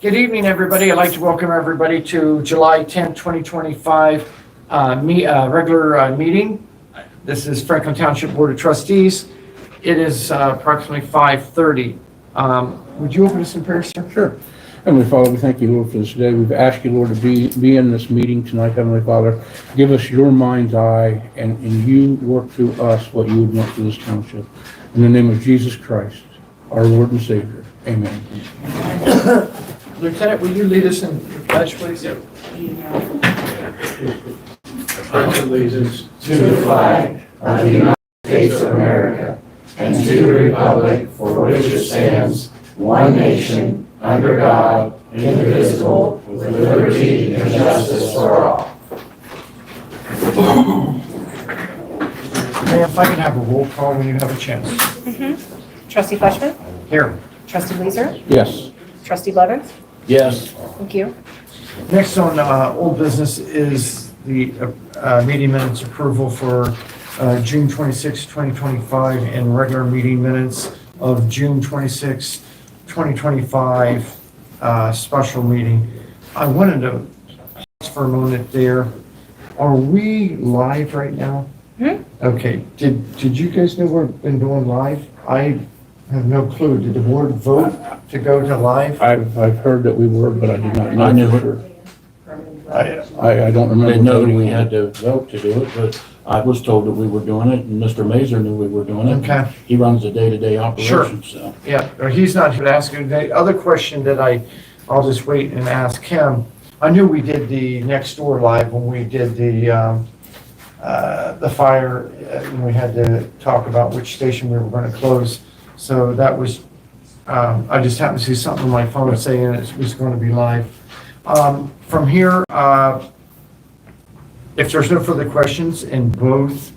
Good evening, everybody. I'd like to welcome everybody to July 10th, 2025 regular meeting. This is Franklin Township Board of Trustees. It is approximately 5:30. Would you open us in prayer, sir? Sure. Heavenly Father, we thank you, Lord, for this day. We've asked you, Lord, to be in this meeting tonight, Heavenly Father. Give us your mind's eye, and you work through us what you would want through this township. In the name of Jesus Christ, our Lord and Savior. Amen. Lieutenant, will you lead us in the pledge, please? I pledge allegiance to the flag of the United States of America and to the republic for which it stands, one nation, under God, indivisible, with liberty and justice for all. Ma'am, if I can have a roll call when you have a chance. Trustee Fleshman? Here. Trustee Leeser? Yes. Trustee Blevins? Yes. Thank you. Next on old business is the meeting minutes approval for June 26, 2025, and regular meeting minutes of June 26, 2025, special meeting. I wanted to pause for a moment there. Are we live right now? Okay. Did you guys know we've been doing live? I have no clue. Did the board vote to go to live? I've heard that we were, but I did not know. I knew for it. sure. I don't remember. Didn't know that we voting. had to vote to do it, but I was told that we were doing it, and Mr. Mazer knew we were doing it. Okay. He runs the day-to-day operation, so. Yeah, he's not here to ask you. The other question that I'll just wait and ask him. I knew we did the next door live when we did the fire, and we had to talk about which station we were going to close. So that was, I just happened to see something on my phone saying it was going to be live. From here, if there's no further questions in both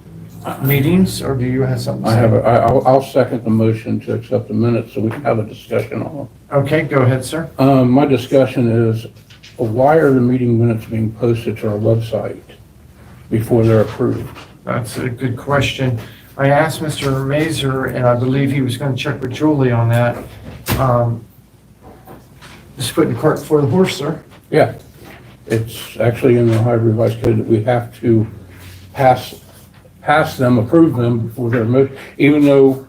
meetings, or do you have something to say? I'll second the motion to accept the minutes so we can have a discussion on them. Okay, go ahead, sir. My discussion is, why are the meeting minutes being posted to our website before they're approved? That's a good question. I asked Mr. Mazer, and I believe he was going to check with Julie on that. Just putting the cart before the horse, sir. Yeah. It's actually in the Ohio Revised Code that we have to pass them, approve them before they're even though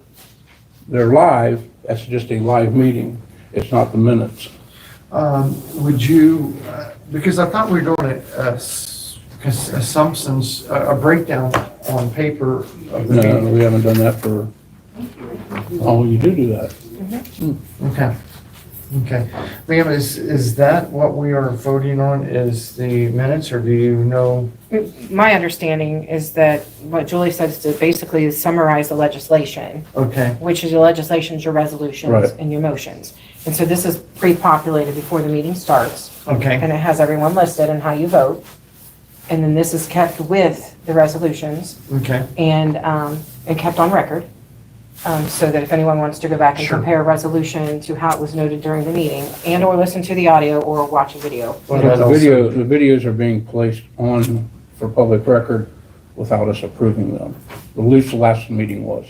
they're live, that's just a live meeting. It's not the minutes. Would you, because I thought we were doing assumptions, a breakdown on paper of the No, meeting. we haven't done that for, oh, you do that. Okay. Okay. Ma'am, is that what we are voting on, is the minutes, or do you know? My understanding is that what Julie said is to basically summarize the legislation, Okay, which is your legislations, your resolutions, Right. and your motions. And so this is pre-populated before the meeting starts, okay, and it has everyone listed and how you vote. And then this is kept with the resolutions okay. and kept on record. So that if anyone wants to go back and Sure. compare a resolution to how it was noted during the meeting and or listen to the audio or watch a video. Well, The that also- the videos are being placed on for public record without us approving them. At least the last meeting was.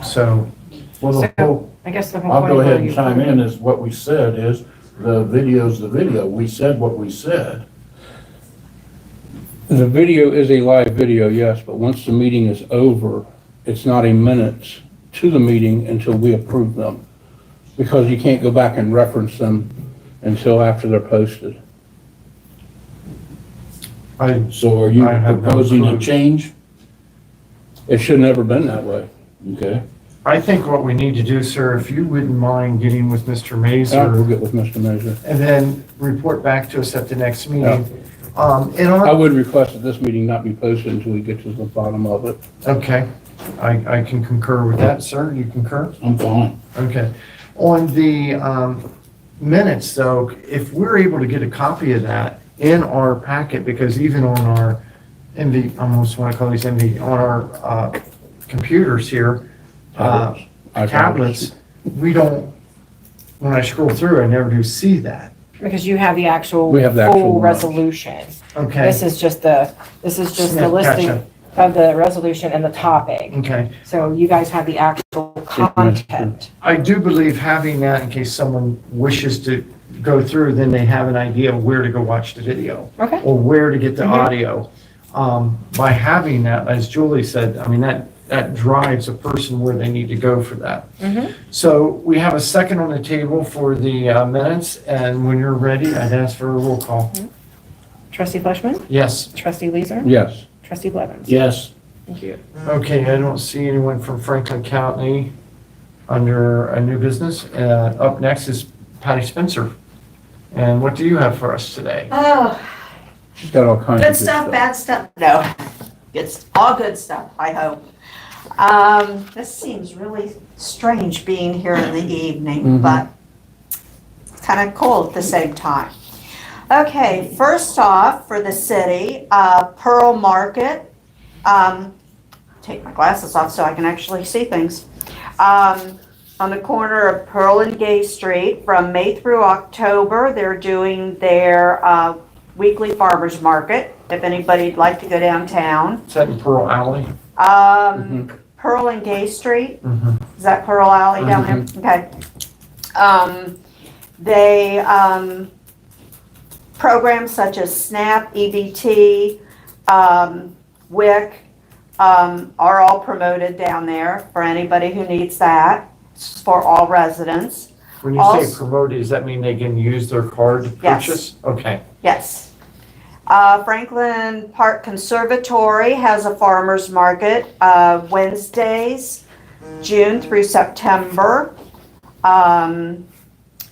So, well, the So whole, I guess the whole I'll point go of ahead where and you- chime in, is what we said is, the video's the video. We said what we said. The video is a live video, yes, but once the meeting is over, it's not a minute to the meeting until we approve them. Because you can't go back and reference them until after they're posted. So are you I have no proposing a clue. change? It should never been that way. Okay. I think what we need to do, sir, if you wouldn't mind getting with Mr. We'll Mazer get with Mr. Mazer. and then report back to us at the next meeting. And I on, would request that this meeting not be posted until we get to the bottom of it. okay, I can concur with that, sir. You concur? I'm fine. Okay. On the minutes, though, if we're able to get a copy of that in our packet, because even on our MV, I almost want to call these MV, on our computers here, tablets, we don't, when I scroll through, I never do see that. Because you have the actual We have the actual full ones. resolution. Okay. This is just the listing. Gotcha. of the resolution and the topic. Okay. So you guys have the actual content. I do believe having that in case someone wishes to go through, then they have an idea of where to go watch the video Okay. or where to get the Mhm. audio. By having that, as Julie said, I mean, that drives a person where they need to go for that. Mhm. So we have a second on the table for the minutes, and when you're ready, I'd ask for a roll call. Trustee Fleshman? Yes. Trustee Leeser? Yes. Trustee Blevins? Yes. Thank you. Okay, I don't see anyone from Franklin County under a new business. Up next is Patty Spencer. And what do you have for us today? Oh, She's got all kinds of good stuff, bad stuff. No, it's all good stuff, I hope. This seems really strange being here in the evening, Mhm. but it's kind of cool at the same time. Okay, first off, for the city, Pearl Market, take my glasses off so I can actually see things. On the corner of Pearl and Gay Street, from May through October, they're doing their weekly farmers market, if anybody'd like to go downtown. Is that in Pearl Alley? Pearl and Gay Street, Mhm. is that Pearl Alley down there? Okay. They, programs such as SNAP, EBT, WIC, are all promoted down there for anybody who needs that. It's for all residents. When you say Also- promoted, does that mean they can use their card to Yes. purchase? Okay. Yes. Franklin Park Conservatory has a farmer's market, Wednesdays, June through September.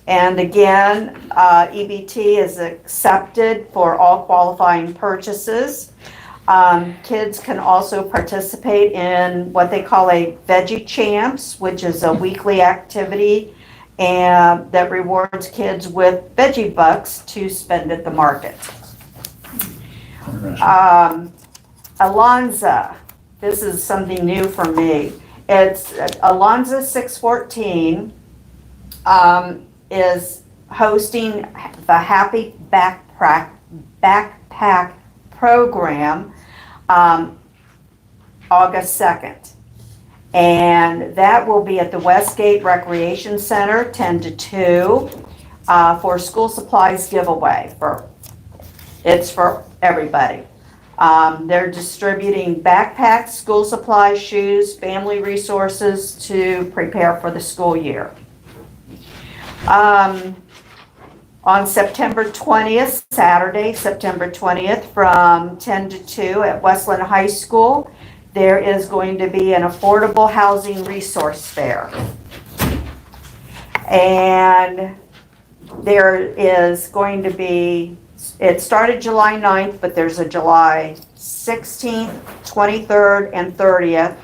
And again, EBT is accepted for all qualifying purchases. Kids can also participate in what they call a Veggie Champs, which is a weekly activity and that rewards kids with veggie bucks to spend at the market. Alonza, this is something new for me. It's Alonza 614 is hosting the Happy Backpack program August 2nd. And that will be at the Westgate Recreation Center, 10 to 2, for school supplies giveaway. It's for everybody. They're distributing backpacks, school supplies, shoes, family resources to prepare for the school year. On September 20th, Saturday, September 20th, from 10 to 2 at Westland High School, there is going to be an affordable housing resource fair. And there is going to be, it started July 9th, but there's a July 16th, 23rd, and 30th,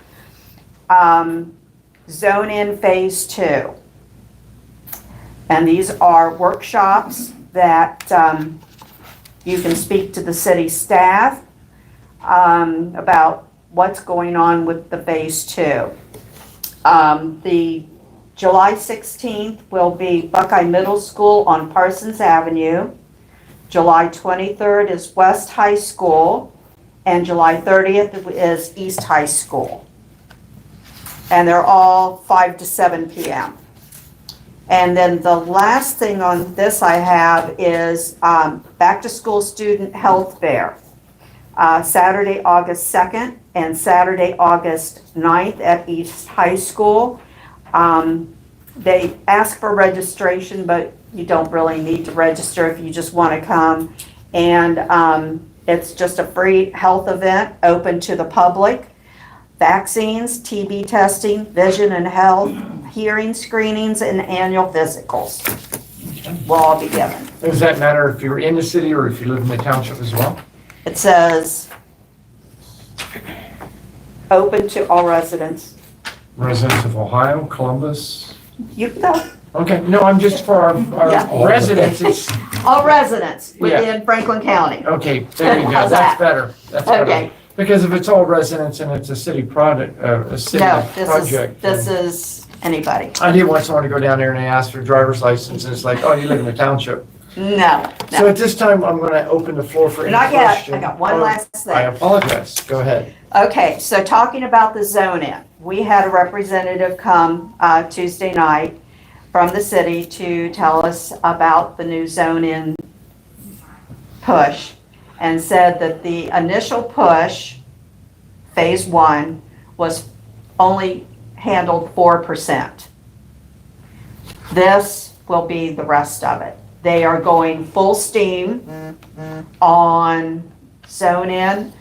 Zone In Phase 2. And these are workshops that you can speak to the city staff about what's going on with the Phase 2. The July 16th will be Buckeye Middle School on Parsons Avenue. July 23rd is West High School, and July 30th is East High School. And they're all 5 to 7 p.m. And then the last thing on this I have is Back to School Student Health Fair. Saturday, August 2nd and Saturday, August 9th at East High School. They ask for registration, but you don't really need to register if you just want to come. And it's just a free health event open to the public. Vaccines, TB testing, vision and health, hearing screenings, and annual physicals will all be given. Does that matter if you're in the city or if you live in the township as well? It says, open to all residents. Residents of Ohio, Columbus? You go. Okay, no, I'm just for our Yeah. residents, it's, All residents within Franklin County. okay, there you go, How's that's that? better. That's better. Okay. Because if it's all residents and it's a city product, a city No, project. this is anybody. I did want someone to go down there and they ask for a driver's license and it's like, oh, you live in the township. No, So no. at this time, I'm going to open the floor for any Not yet. question. I got one last thing. I apologize. Go ahead. Okay, so talking about the zone-in, we had a representative come Tuesday night from the city to tell us about the new zone-in push, and said that the initial push, phase 1, was only handled 4%. This will be the rest of it. They are going full steam on zone-in.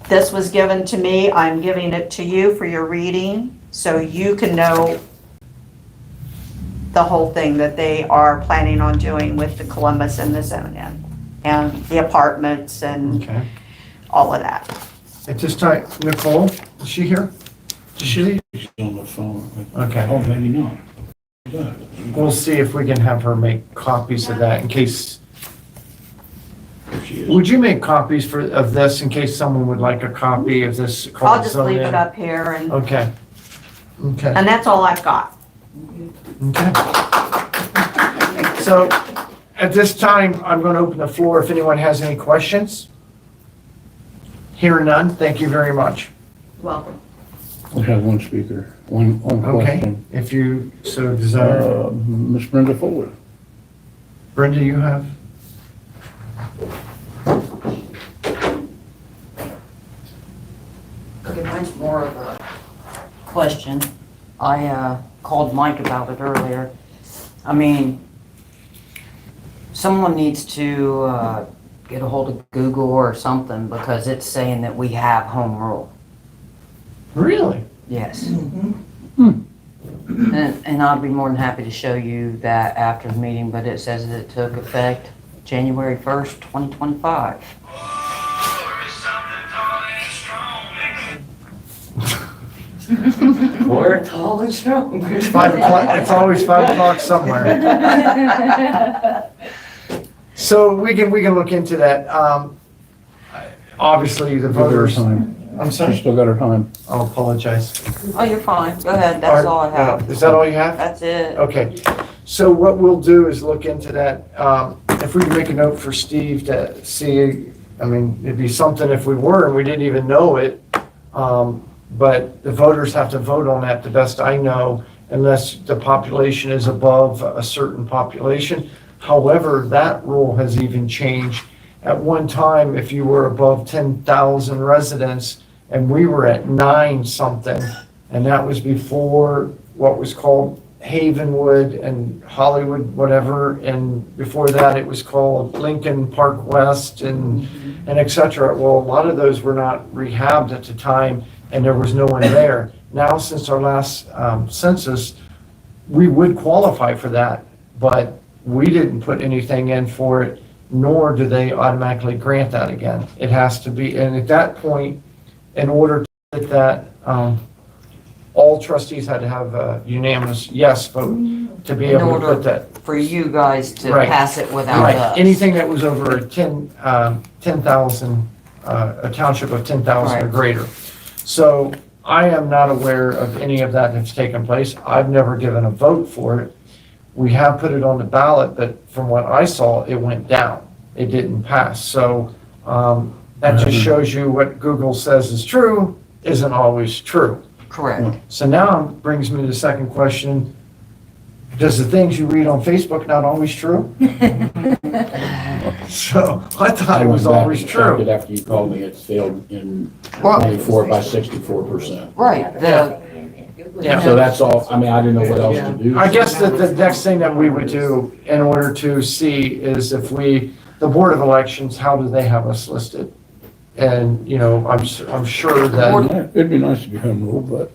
This was given to me, I'm giving it to you for your reading, so you can know the whole thing that they are planning on doing with the Columbus and the zone-in, and the apartments and Okay. all of that. At this time, Nicole, is she here? Is she? She's on the phone. Okay. Oh, maybe not. Yeah. We'll see if we can have her make copies of that in case, There she is. would you make copies of this in case someone would like a copy of this? I'll just leave it up here, and Okay. Okay. that's all I've got. Okay. So at this time, I'm going to open the floor if anyone has any questions. Hearing none, thank you very much. Welcome. We have one speaker, one Okay, question. if you so desire. Ms. Brenda Fuller. Brenda, you have? Okay, mine's more of a question. I called Mike about it earlier. I mean, someone needs to get a hold of Google or something because it's saying that we have home rule. Really? Yes. And I'd be more than happy to show you that after the meeting, but it says that it took effect January 1st, 2025. We're tall and strong. 5 o'clock, it's always 5 o'clock somewhere. So we can look into that. Obviously, the Give her voters, time. I'm She's sorry, still got her time. I'll apologize. Oh, you're fine. Go ahead. That's all I have. Is that all you have? That's it. Okay, so what we'll do is look into that. If we can make a note for Steve to see, I mean, it'd be something if we were and we didn't even know it. But the voters have to vote on that, the best I know, unless the population is above a certain population. However, that rule has even changed. At one time, if you were above 10,000 residents, and we were at 9 something, and that was before what was called Havenwood and Hollywood, whatever, and before that it was called Lincoln Park West and et cetera. Well, a lot of those were not rehabbed at the time, and there was no one there. Now, since our last census, we would qualify for that, but we didn't put anything in for it, nor do they automatically grant that again. It has to be, and at that point, in order to get that, all trustees had to have a unanimous yes vote to be In able to order put that. for you guys to Right. pass it without Right, us. anything that was over 10,000, a township of 10,000 or Right. greater. So I am not aware of any of that that's taken place. I've never given a vote for it. We have put it on the ballot, but from what I saw, it went down. It didn't pass. So that just shows you what Google says is true isn't always true. Correct. So now brings me to the second question. Does the things you read on Facebook not always true? So I thought it was always true. After you called me, it failed in Well- 24 by 64%. Right, Yeah. So that's all, I mean, I didn't know what else to do. I guess that the next thing that we would do in order to see is if the Board of Elections, how do they have us listed? And, you know, I'm sure that, It'd be nice to be home rule, but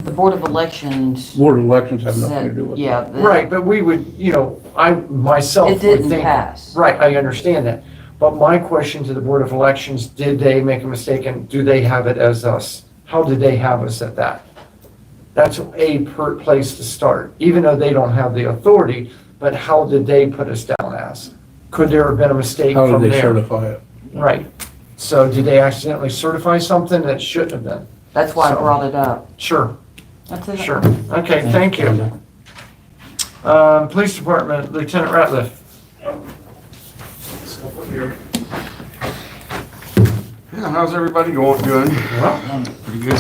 the Board of Elections board elections have nothing to said, do with it. yeah. right, but we would, you know, I myself It would didn't think. pass. Right, I understand that. But my question to the Board of Elections, did they make a mistake and do they have it as us? How did they have us at that? That's a place to start, even though they don't have the authority, but how did they put us down as? Could there have been a mistake How from did they there? certify it? Right. So did they accidentally certify something that shouldn't have been? That's why I So- brought it up. Sure, That's it. sure. Okay, thank you. Police Department, Lieutenant Ratliff. Yeah, how's everybody doing? Well, Pretty good.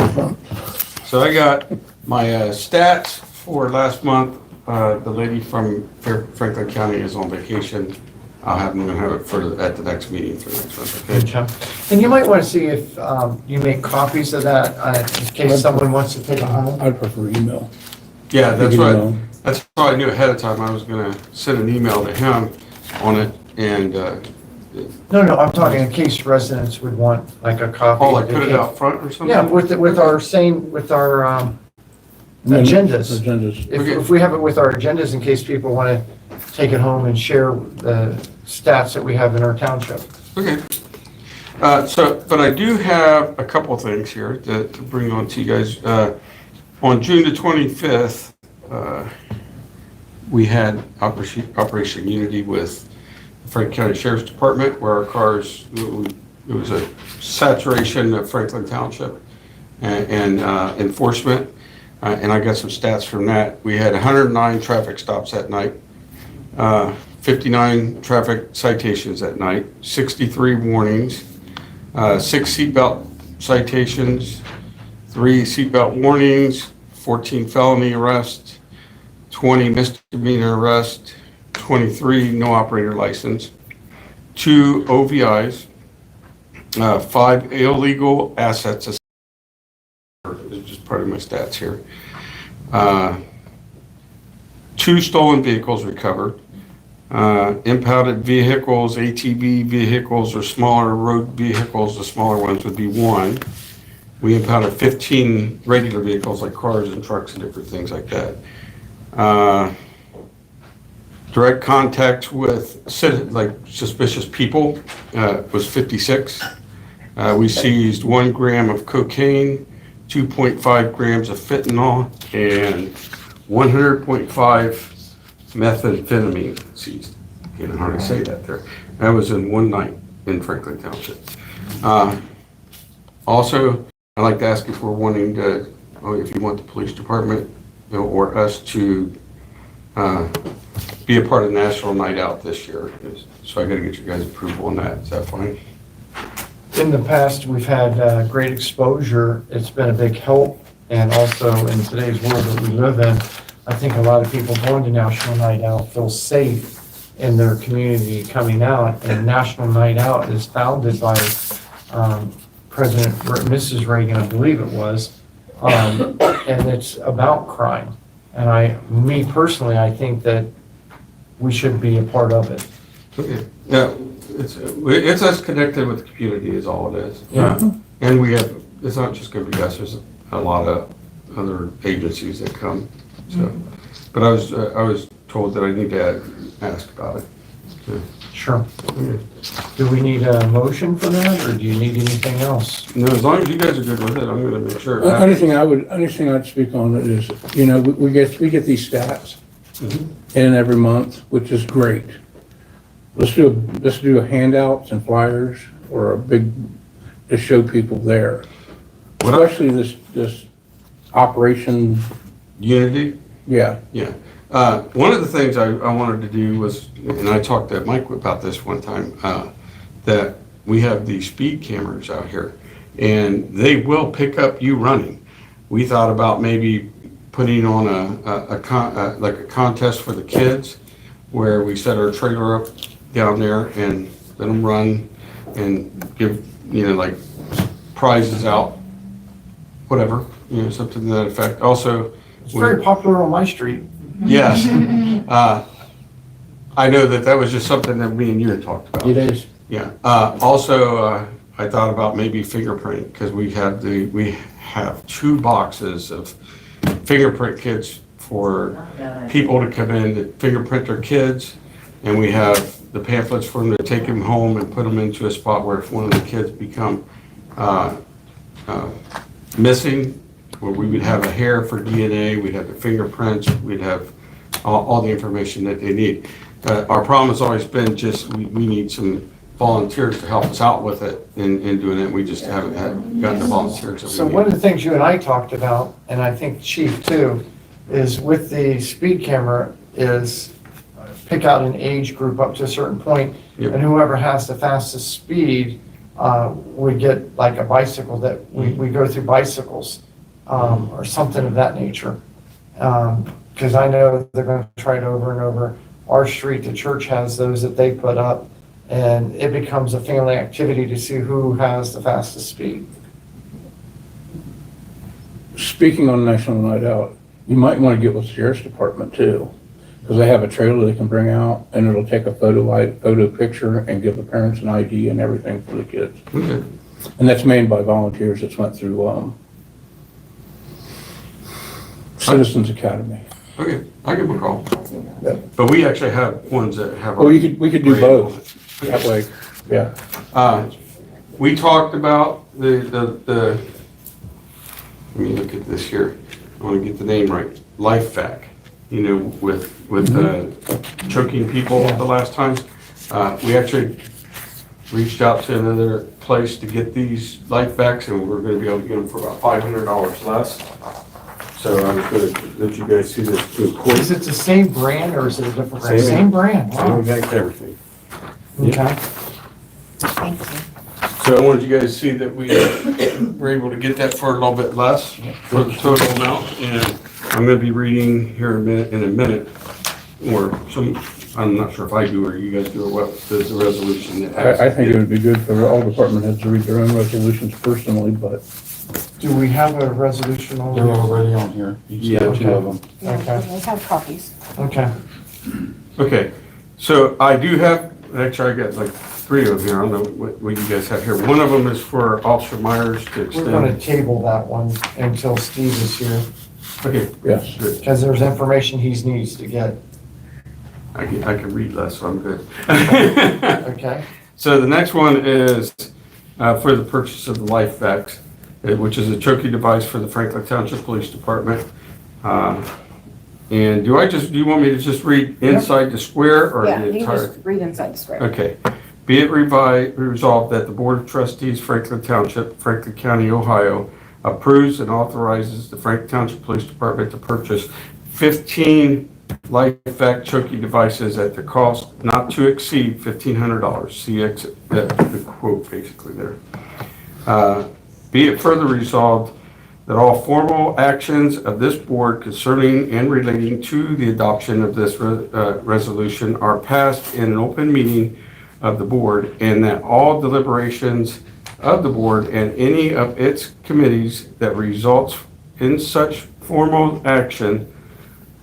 So I got my stats for last month. The lady from Franklin County is on vacation. I'm gonna have it at the next meeting for next month, okay? okay. And you might want to see if you make copies of that in case someone wants to take it home. I'd prefer email. Yeah, that's You right. know. That's how I knew ahead of time. I was gonna send an email to him on it and, No, I'm talking in case residents would want like a copy. like put it out front or something? Yeah, with our agendas. Agendas. If we have it with our agendas in case people want to take it home and share the stats that we have in our township. Okay. But I do have a couple things here to bring on to you guys. On June the 25th, we had Operation Unity with the Franklin County Sheriff's Department, where our cars, it was a saturation of Franklin Township and enforcement. And I got some stats from that. We had 109 traffic stops that night, 59 traffic citations that night, 63 warnings, 6 seatbelt citations, 3 seatbelt warnings, 14 felony arrests, 20 misdemeanor arrests, 23 no operator license, 2 OVIs, 5 illegal assets. This is just part of my stats here. 2 stolen vehicles recovered. Impounded vehicles, ATV vehicles, or smaller road vehicles, the smaller ones would be 1. We impounded 15 regular vehicles like cars and trucks and different things like that. Direct contact with suspicious people was 56. We seized 1 gram of cocaine, 2.5 grams of fentanyl, and 100.5 methamphetamine seized. You can hardly say that there. That was in one night in Franklin Township. Also, I'd like to ask if we're wanting to, if you want the police department or us to be a part of National Night Out this year. So I got to get you guys' approval on that. Is that fine? In the past, we've had great exposure. It's been a big help. And also in today's world that we live in, I think a lot of people going to National Night Out feel safe in their community coming out. And National Night Out is founded by Mrs. Reagan, I believe it was. And it's about crime. And me personally, I think that we should be a part of it. Okay. Yeah, it's us connected with the community is all it is. Yeah. And we have, it's not just going to be us, there's a lot of other agencies that come. So, but I was told that I need to ask about it. So, Sure. okay. Do we need a motion for that, or do you need anything else? No, as long as you guys are good with it, I'm going to make sure. Anything I'd speak on it is, we get these stats in every month, which is great. Let's do a handouts and flyers or a big, to show people there. Especially this Operation Unity? Yeah. Yeah. One of the things I wanted to do was, and I talked to Mike about this one time, that we have these speed cameras out here, and they will pick up you running. We thought about maybe putting on a contest for the kids, where we set our trailer up down there and let them run and give, like prizes out, whatever, something to that effect. Also, It's very popular on my street. yes. I know that was just something that me and you had talked about. It is. Yeah. Also, I thought about maybe fingerprint, because we have 2 boxes of fingerprint kits for people to come in to fingerprint their kids, and we have the pamphlets for them to take them home and put them into a spot where if one of the kids become missing, where we would have a hair for DNA, we'd have the fingerprints, we'd have all the information that they need. Our problem has always been just we need some volunteers to help us out with it in doing it. We just haven't gotten the volunteers that we So need. one of the things you and I talked about, and I think Chief too, is with the speed camera is pick out an age group up to a certain point, Yep. and whoever has the fastest speed would get like a bicycle that we go through bicycles or something of that nature. Because I know they're going to try it over and over. Our street, the church has those that they put up, and it becomes a family activity to see who has the fastest speed. Speaking on National Night Out, you might want to get with the Sheriff's Department too, because they have a trailer they can bring out, and it'll take a photo picture and give the parents an ID and everything for the kids. Okay. And that's made by volunteers that's went through Citizens Academy. Okay, I give them a call. Yeah. But we actually have ones that have. Well, we could do brand on both, that way, yeah. We talked about the, let me look at this here. I want to get the name right. Life Vac, you know, with choking people the last times. We actually reached out to another place to get these Life Vacs, and we're going to be able to get them for about $500 less. So I was going to let you guys see this through court. Is it the same brand or is it a different brand? Same. Same brand, Same wow. exact everything. Okay. Thank you. So I wanted you guys to see that we were able to get that for a little bit less for the total amount. And I'm going to be reading here in a minute, or some, I'm not sure if I do or you guys do, or what, the resolution that has. I think it would be good for all department heads to read their own resolutions personally, but Do we have a resolution on They're there? already on here. You Yeah, see two of them. Okay. We have copies. Okay. Okay, so I do have, actually I got like 3 of them here. I don't know what you guys have here. One of them is for Officer Myers to We're going to extend. table that one until Steve is here, Okay, yes. good. because there's information he needs to get. I can read less, so I'm good. Okay? So the next one is for the purchase of the Life Vacs, which is a choking device for the Franklin Township Police Department. And do you want me to just read inside the square or Yeah, the you can entire? just read inside the script. Okay. Be it resolved that the Board of Trustees, Franklin Township, Franklin County, Ohio, approves and authorizes the Franklin Township Police Department to purchase 15 Life Vac choking devices at the cost not to exceed $1,500. See the quote basically there. Be it further resolved that all formal actions of this board concerning and relating to the adoption of this resolution are passed in an open meeting of the board, and that all deliberations of the board and any of its committees that results in such formal action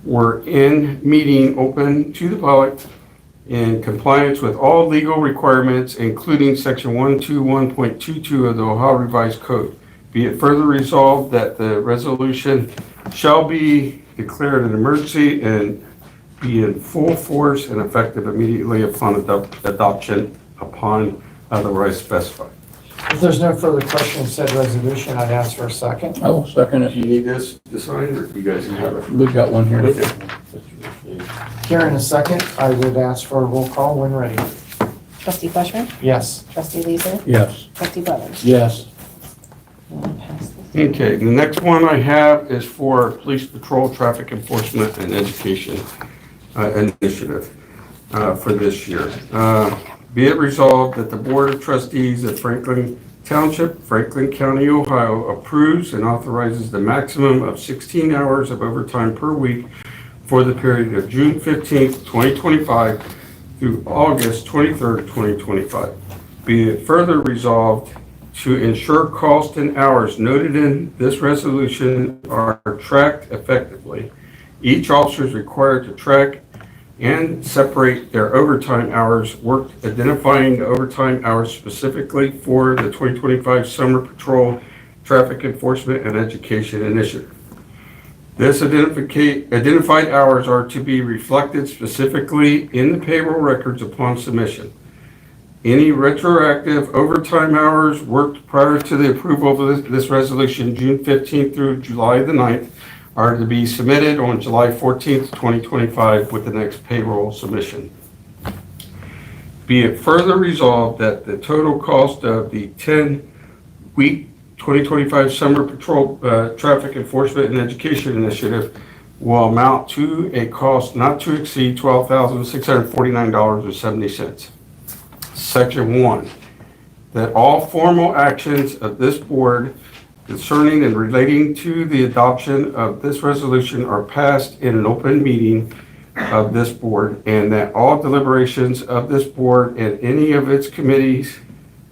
were in meeting open to the public in compliance with all legal requirements, including section 121.22 of the Ohio Revised Code. Be it further resolved that the resolution shall be declared an emergency and be in full force and effective immediately upon adoption upon otherwise specified. If there's no further questions, said resolution, I'd ask for a second. I will second Do it. you need this signed, or you guys can have it? We've got one here. Okay. Here in a second, I would ask for a roll call when ready. Trustee Fleshman. Yes. Trustee Leeser. Yes. Trustee Blevins. Yes. You wanna pass this? Okay, the next one I have is for Police Patrol Traffic Enforcement and Education Initiative for this year. Be it resolved that the Board of Trustees of Franklin Township, Franklin County, Ohio approves and authorizes the maximum of 16 hours of overtime per week for the period of June 15th, 2025 through August 23rd, 2025. Be it further resolved to ensure cost and hours noted in this resolution are tracked effectively. Each officer is required to track and separate their overtime hours worked, identifying the overtime hours specifically for the 2025 Summer Patrol Traffic Enforcement and Education Initiative. This identified hours are to be reflected specifically in the payroll records upon submission. Any retroactive overtime hours worked prior to the approval of this resolution, June 15th through July the 9th, are to be submitted on July 14th, 2025 with the next payroll submission. Be it further resolved that the total cost of the 10-week 2025 Summer Patrol Traffic Enforcement and Education Initiative will amount to a cost not to exceed $12,649.70. Section 1, that all formal actions of this board concerning and relating to the adoption of this resolution are passed in an open meeting of this board, and that all deliberations of this board and any of its committees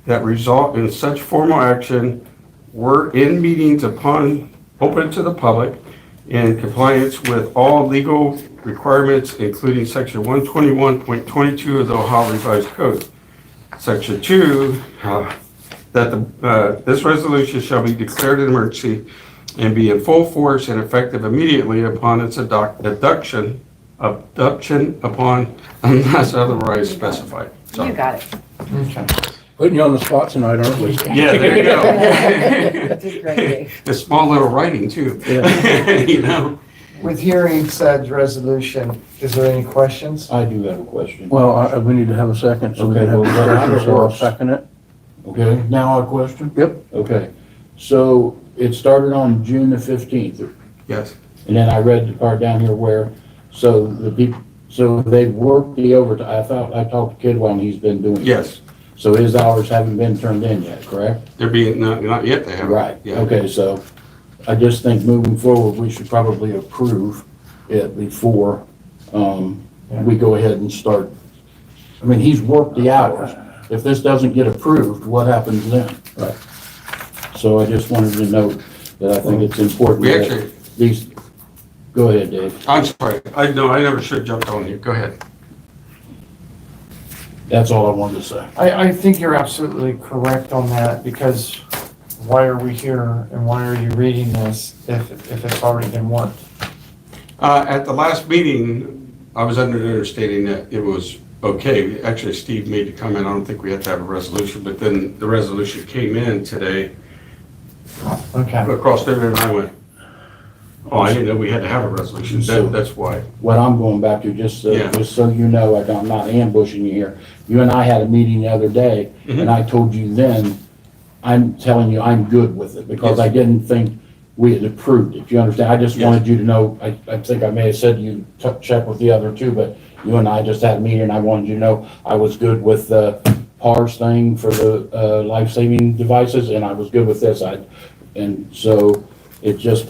that result in such formal action were in meetings open to the public in compliance with all legal requirements, including section 121.22 of the Ohio Revised Code. Section 2, that this resolution shall be declared an emergency and be in full force and effective immediately upon its adoption upon unless otherwise specified. So, You got it. Okay. Putting you on the spot tonight, aren't we? yeah, there you go. Did great, Dave. The small little writing too. You know? With hearing said resolution, is there any questions? I do have a question. Well, we need to have a second, so we Okay, can have a well, how discussion, does it so I'll work? second it. Okay, now a question? Yep. Okay, so it started on June the 15th, Yes. and then I read the part down here where, so the people, so they've worked the overtime. I talked to Kidwell and he's been doing. Yes. So his hours haven't been turned in yet, correct? They're being, not yet they have. Right, Yeah. okay, so I just think moving forward, we should probably approve it before, we go ahead and start. I mean, he's worked the hours. If this doesn't get approved, what happens then? Right. So I just wanted to note that I think it's important We that actually, these, go ahead, Dave. I'm sorry. I never should have jumped on you. Go ahead. That's all I wanted to say. I think you're absolutely correct on that, because why are we here and why are you reading this if it's already been worked? At the last meeting, I was under the understanding that it was okay. Actually, Steve made the comment, I don't think we had to have a resolution, but then the resolution came in today. Okay. Across there, and I went, oh, I didn't know we had to have a resolution. That's why. What I'm going back to, just Yeah. so you know, I'm not ambushing you here. You and I had a meeting the other day, Mhm. and I told you then, I'm telling you, I'm good with it, because Yes. I didn't think we had approved it. You understand? I just Yes. wanted you to know, I think I may have said you check with the other two, but you and I just had a meeting, and I wanted you to know I was good with the PARS thing for the life-saving devices, and I was good with this. And so it just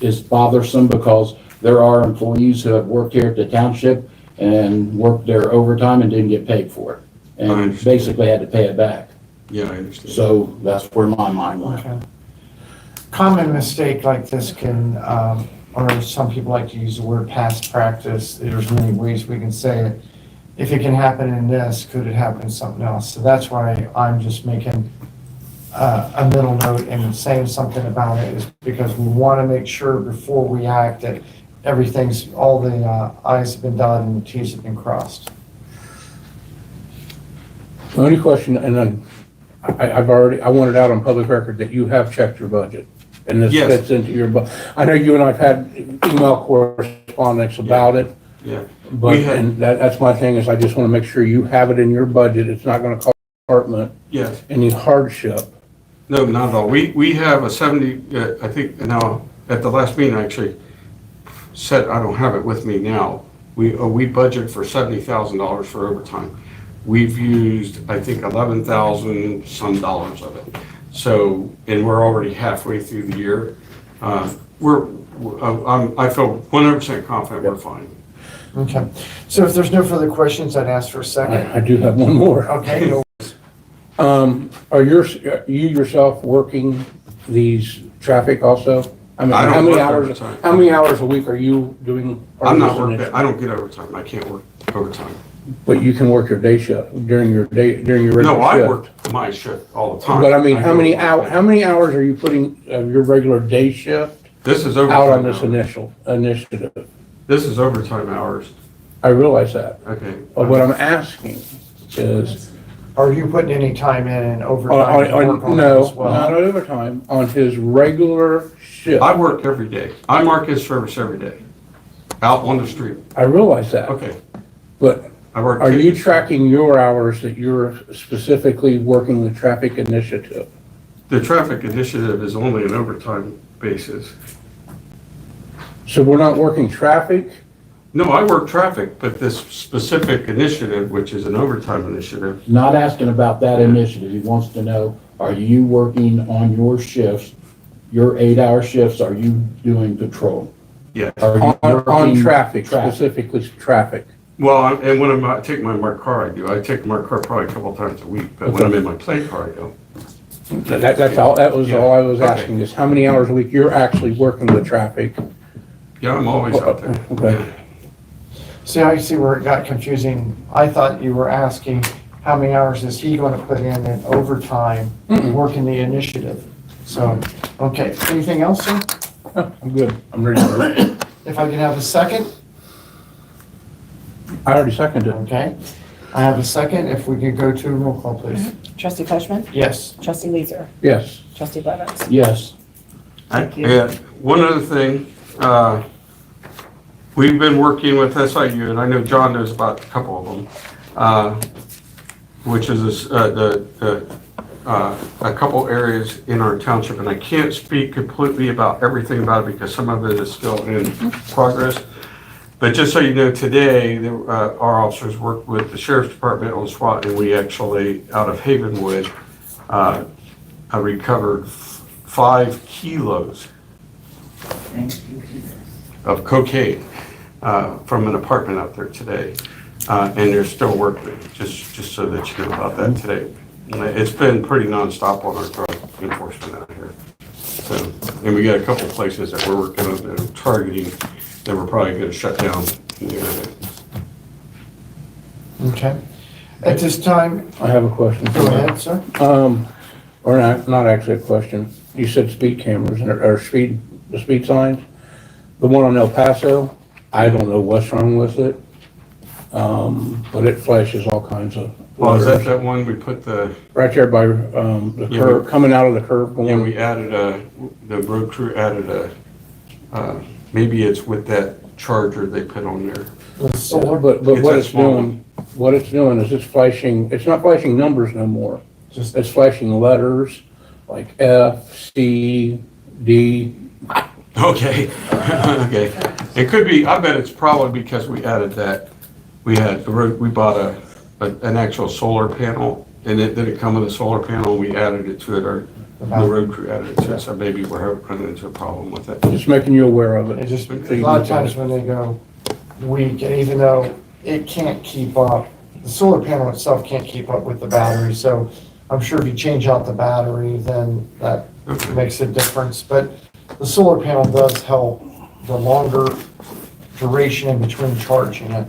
is bothersome, because there are employees who have worked here at the township and worked their overtime and didn't get paid for it. I And understand. basically had to pay it back. Yeah, I understand. So that's where my mind went. Okay. Common mistake like this can, or some people like to use the word past practice. There's many ways we can say it. If it can happen in this, could it happen in something else? So that's why I'm just making a middle note and saying something about it, is because we want to make sure before we act that everything's, all the i's have been dotted and the t's have been crossed. The only question, and then I want it out on public record that you have checked your budget. And this Yes. fits into your I know you and I've had email correspondence about it, Yeah. but, We had- and that's my thing, is I just want to make sure you have it in your budget. It's not going to cause the department Yes. any hardship. No, not at all. We have a 70, I think, now, at the last meeting, I actually said, I don't have it with me now. We budget for $70,000 for overtime. We've used, I think, 11,000 some dollars of it. So, and we're already halfway through the year. I feel 100% confident we're fine. Okay. So if there's no further questions, I'd ask for a second. I do have one more. Okay. no- Are you yourself working these traffic also? I mean, I don't how many work hours, overtime. how many hours a week are you doing? I'm not this working, initiative? I don't get overtime. I can't work overtime. But you can work your day shift during your regular shift. No, I work my shift all the time. But I mean, how go- many hours are you putting of your regular day shift This is out on overtime this hours. initiative? This is overtime hours. I realize that. Okay. But what I'm asking is, Are you putting any time in and overtime to work on that no, as well? not overtime, on his regular shift. I work every day. I mark his service every day, out on the street. I realize that, Okay, but I work. are you tracking your hours that you're specifically working the traffic initiative? The traffic initiative is only an overtime basis. So we're not working traffic? No, I work traffic, but this specific initiative, which is an overtime initiative, Not asking about that initiative. He wants to know, are you working on your shifts, your 8-hour shifts, are you doing patrol? yes. Are you On working traffic, specifically traffic. Well, and when I take my car, I do. I take my car probably a couple times a week, but when I'm in my play car, I don't. That's all, that was all I was Okay. asking, is how many hours a week you're actually working the traffic? Yeah, I'm always out there. Okay. See, I see where it got confusing. I thought you were asking how many hours is he going to put in overtime working the initiative? So, okay, anything else, sir? I'm good, I'm ready for it. If I can have a second? I already seconded it. Okay. I have a second. If we could go to roll call, please. Trustee Fleshman. Yes. Trustee Leeser. Yes. Trustee Blevins. Yes. Thank you. Yeah, one other thing, we've been working with SIU, and I know John knows about a couple of them, which is a couple areas in our township, and I can't speak completely about everything about it because some of it is still in progress. But just so you know, today, our officers worked with the sheriff's department on SWAT, and we actually, out of Havenwood, I recovered 5 kilos of cocaine from an apartment out there today. And they're still working, just so that you know about that today. It's been pretty nonstop on our drug enforcement out here. So, and we got a couple places that we're working on that are targeting that we're probably gonna shut down. Okay. At this time, I have a question. go ahead, sir. Or not actually a question. You said speed cameras or the speed signs. The one on El Paso, I don't know what's wrong with it. But it flashes all kinds of. Well, is that letters. that one we put Right there by, the Yeah, curve, coming out of the curve yeah, going. we added the road crew added maybe it's with that charger they put on there. The solar, But It's what a it's small doing is it's not flashing numbers no more. just, It's flashing letters like F, C, D. Okay, okay. It could be, I bet it's probably because we added that, we bought an actual solar panel, and it didn't come with a solar panel, we added it to it, or the road crew added it to it, so maybe we're running into a problem with it. Just making you aware of it it. just, So a you lot of look at times it. when they go weak, and even though it can't keep up, the solar panel itself can't keep up with the battery, so I'm sure if you change out the battery, then that Okay. makes a difference. But the solar panel does help the longer duration in between charging it.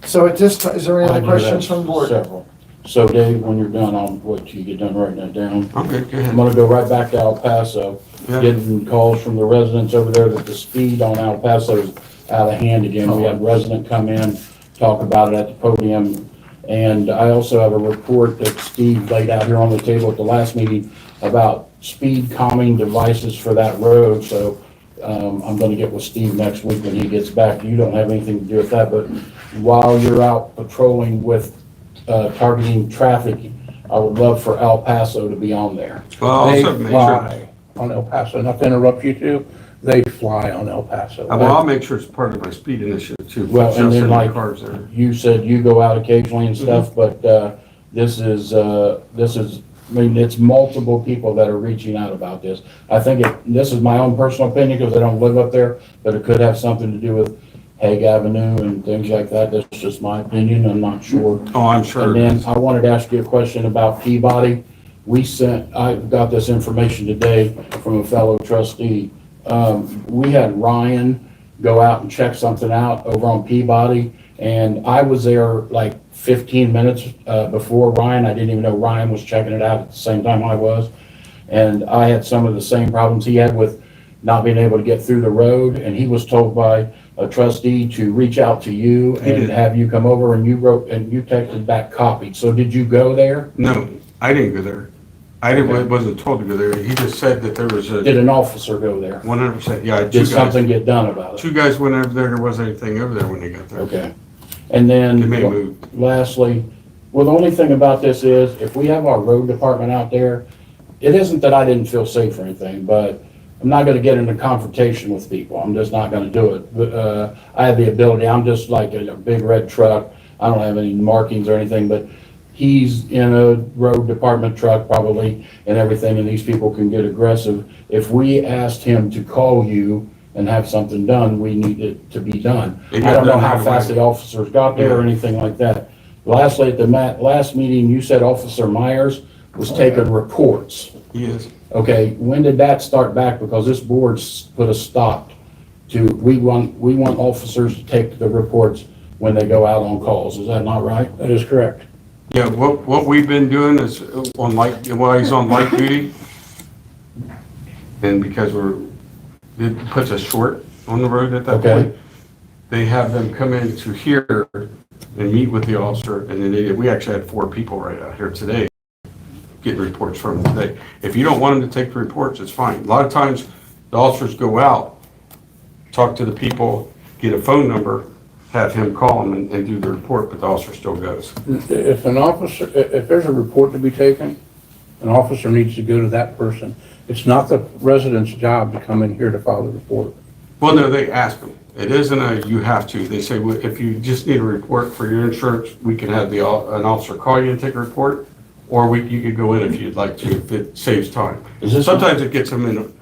So at this time, is there any I other do questions have from the board? Several. So Dave, when you're done, I'll let you get done writing that down. Okay, go I'm ahead. gonna go right back to El Paso, Yeah. getting calls from the residents over there that the speed on El Paso is out of hand again. We had a resident come in, talk about it at the podium. And I also have a report that Steve laid out here on the table at the last meeting about speed calming devices for that road. So, I'm gonna get with Steve next week when he gets back. You don't have anything to do with that, but while you're out patrolling with, targeting traffic, I would love for El Paso to be on there. Well, I'll They also make sure, fly on El Paso, not to interrupt you two, they fly on El Paso. well, I'll make sure it's part of my speed initiative too. Well, and just then in the like- cars there. You said you go out occasionally and stuff, but, this is, I mean, it's multiple people that are reaching out about this. I think this is my own personal opinion because I don't live up there, but it could have something to do with Hague Avenue and things like that. That's just my opinion. I'm not sure. Oh, I'm sure. And then I wanted to ask you a question about Peabody. I got this information today from a fellow trustee. We had Ryan go out and check something out over on Peabody, and I was there like 15 minutes before Ryan. I didn't even know Ryan was checking it out at the same time I was. And I had some of the same problems he had with not being able to get through the road, and he was told by a trustee to reach out to you He and did. have you come over, and you wrote, and you texted back copied. So did you go there? No, I didn't go there. Wasn't told to go there. He just said that there was Did an officer go there? 100%, yeah, Did something get done about it? two guys went over there, there wasn't anything over there when they got there. Okay. And They may then, move. lastly, well, the only thing about this is, if we have our road department out there, it isn't that I didn't feel safe or anything, but I'm not gonna get into confrontation with people. I'm just not gonna do it. But, I have the ability, I'm just like a big red truck. I don't have any markings or anything, but he's in a road department truck probably and everything, and these people can get aggressive. If we asked him to call you and have something done, we need it to be done. I don't know how fast the officers got there or anything like that. Lastly, at the last meeting, you said Officer Myers was taking reports. Yes. Okay, when did that start back? Because this board's put a stop to, we want officers to take the reports when they go out on calls. Is that not right? That is correct. Yeah, what we've been doing is on while he's on light duty, and because it puts us short on the road at that Okay. point, they have them come in to here and meet with the officer, and then we actually had 4 people right out here today getting reports from them today. If you don't want them to take the reports, it's fine. A lot of times, the officers go out, talk to the people, get a phone number, have him call them and do the report, but the officer still goes. If an officer, if there's a report to be taken, an officer needs to go to that person. It's not the resident's job to come in here to file the report. Well, no, they ask them. It isn't a you have to. They say, well, if you just need a report for your insurance, we can have an officer call you and take a report, or you could go in if you'd like to, if it saves time. Sometimes it gets them in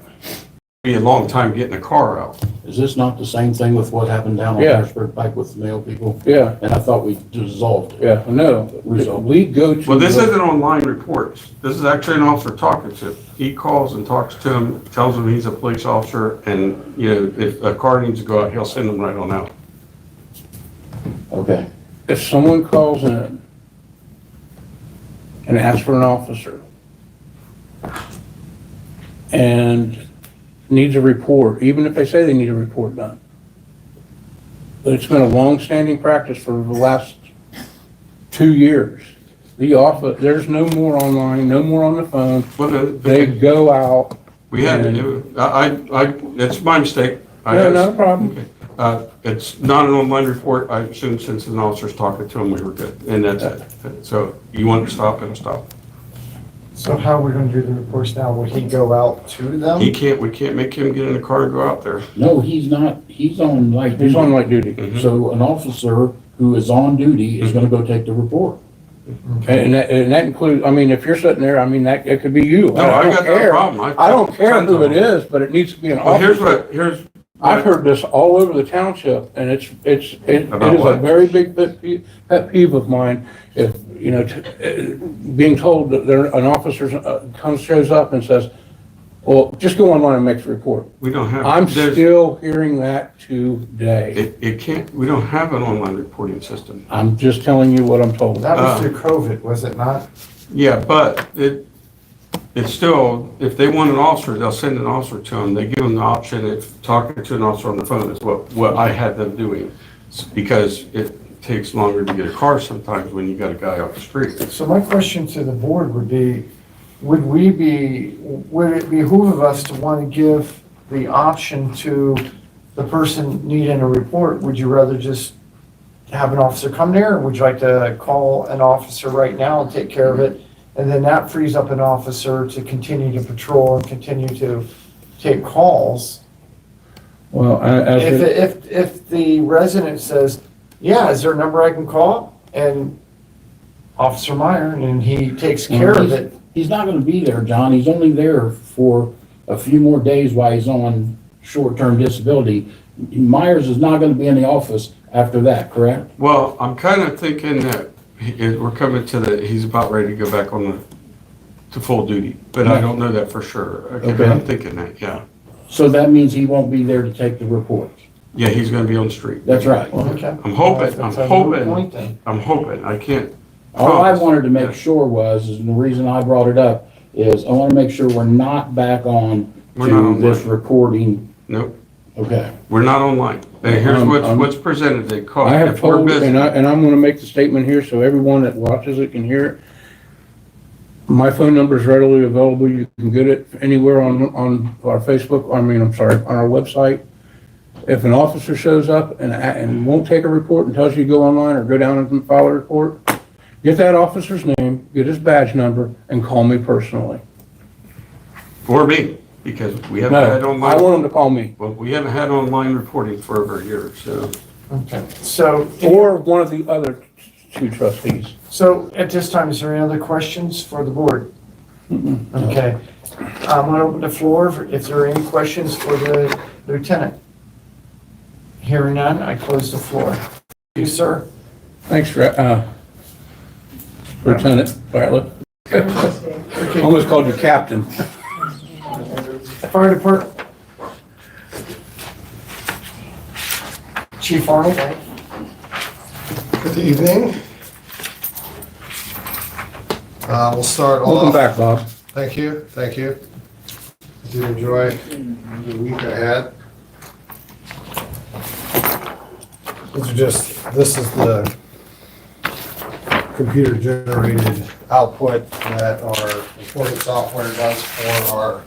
be a long time getting a car out. Is this not the same thing with what happened down on Yeah. Harrisburg Pike with the mail people? Yeah, And I thought we dissolved it. yeah, no, we go to. Well, this isn't online reports. This is actually an officer talking to him. He calls and talks to him, tells him he's a police officer, and, if a car needs to go out, he'll send them right on out. Okay. If someone calls in and asks for an officer and needs a report, even if they say they need a report done. But it's been a long-standing practice for the last 2 years. The office, there's no more online, no more on the phone. Well, They go out. we had, it's my mistake. No, not a problem. It's not an online report. I assume since an officer's talking to him, we were good, and that's it. So you want to stop, it'll stop. So how are we gonna do the reports now? Will he go out to them? We can't make him get in the car and go out there. No, he's not, he's on light duty. He's on light duty. Mhm. So an officer who is on duty is gonna go take the report. And that includes, I mean, if you're sitting there, I mean, it could be you. No, I don't got no care. problem. I don't care who it is, but it needs to be an Well, officer. I've heard this all over the township, and it is About a what? very big pet peeve of mine. If, being told that an officer shows up and says, well, just go online and make the report. We don't have. I'm there's- still hearing that today. we don't have an online reporting system. I'm just telling you what I'm told. That was through COVID, was it not? Yeah, but it's still, if they want an officer, they'll send an officer to them. They give them the option of talking to an officer on the phone is what I had them doing. Because it takes longer to get a car sometimes when you got a guy off the street. So my question to the board would be, would it behoove of us to want to give the option to the person needing a report? Would you rather just have an officer come there, or would you like to call an officer right now and take care of it? And then that frees up an officer to continue to patrol and continue to take calls. Well, If the resident says, yeah, is there a number I can call? And Officer Meyer, and he takes care of it. He's not gonna be there, John. He's only there for a few more days while he's on short-term disability. Myers is not gonna be in the office after that, correct? Well, I'm kind of thinking that we're coming to he's about ready to go back to full duty, but I don't know that for sure. Okay, but I'm thinking that, yeah. So that means he won't be there to take the reports. Yeah, he's gonna be on the street. That's right. Okay. I'm hoping, That's a moot point then. I can't. All I promise. wanted to make sure was, and the reason I brought it up, is I wanna make sure we're not back on We're not to online. this recording. Nope, Okay. we're not online. And here's I'm- what's presented, they call. I have if we're told, busy- and I'm gonna make the statement here so everyone that watches it can hear it. My phone number is readily available. You can get it anywhere on our Facebook, on our website. If an officer shows up and won't take a report and tells you to go online or go down and file a report, get that officer's name, get his badge number, and call me personally. Or me. because we haven't had No, I online, want them to call me, well, we haven't had online reporting for over a year, so. Okay, so, or one of the other two trustees. so at this time, is there any other questions for the board? Okay, I'm gonna open the floor, if there are any questions for the lieutenant. Hearing none, I close the floor. You, sir? Thanks, Lieutenant Bartlett. Okay, Almost called you captain. Fire Department. Chief Arnold? Good evening. We'll start off. Welcome back, Bob. Thank you, thank you. I did enjoy the week I had. This is the computer generated output that our reporting software does for our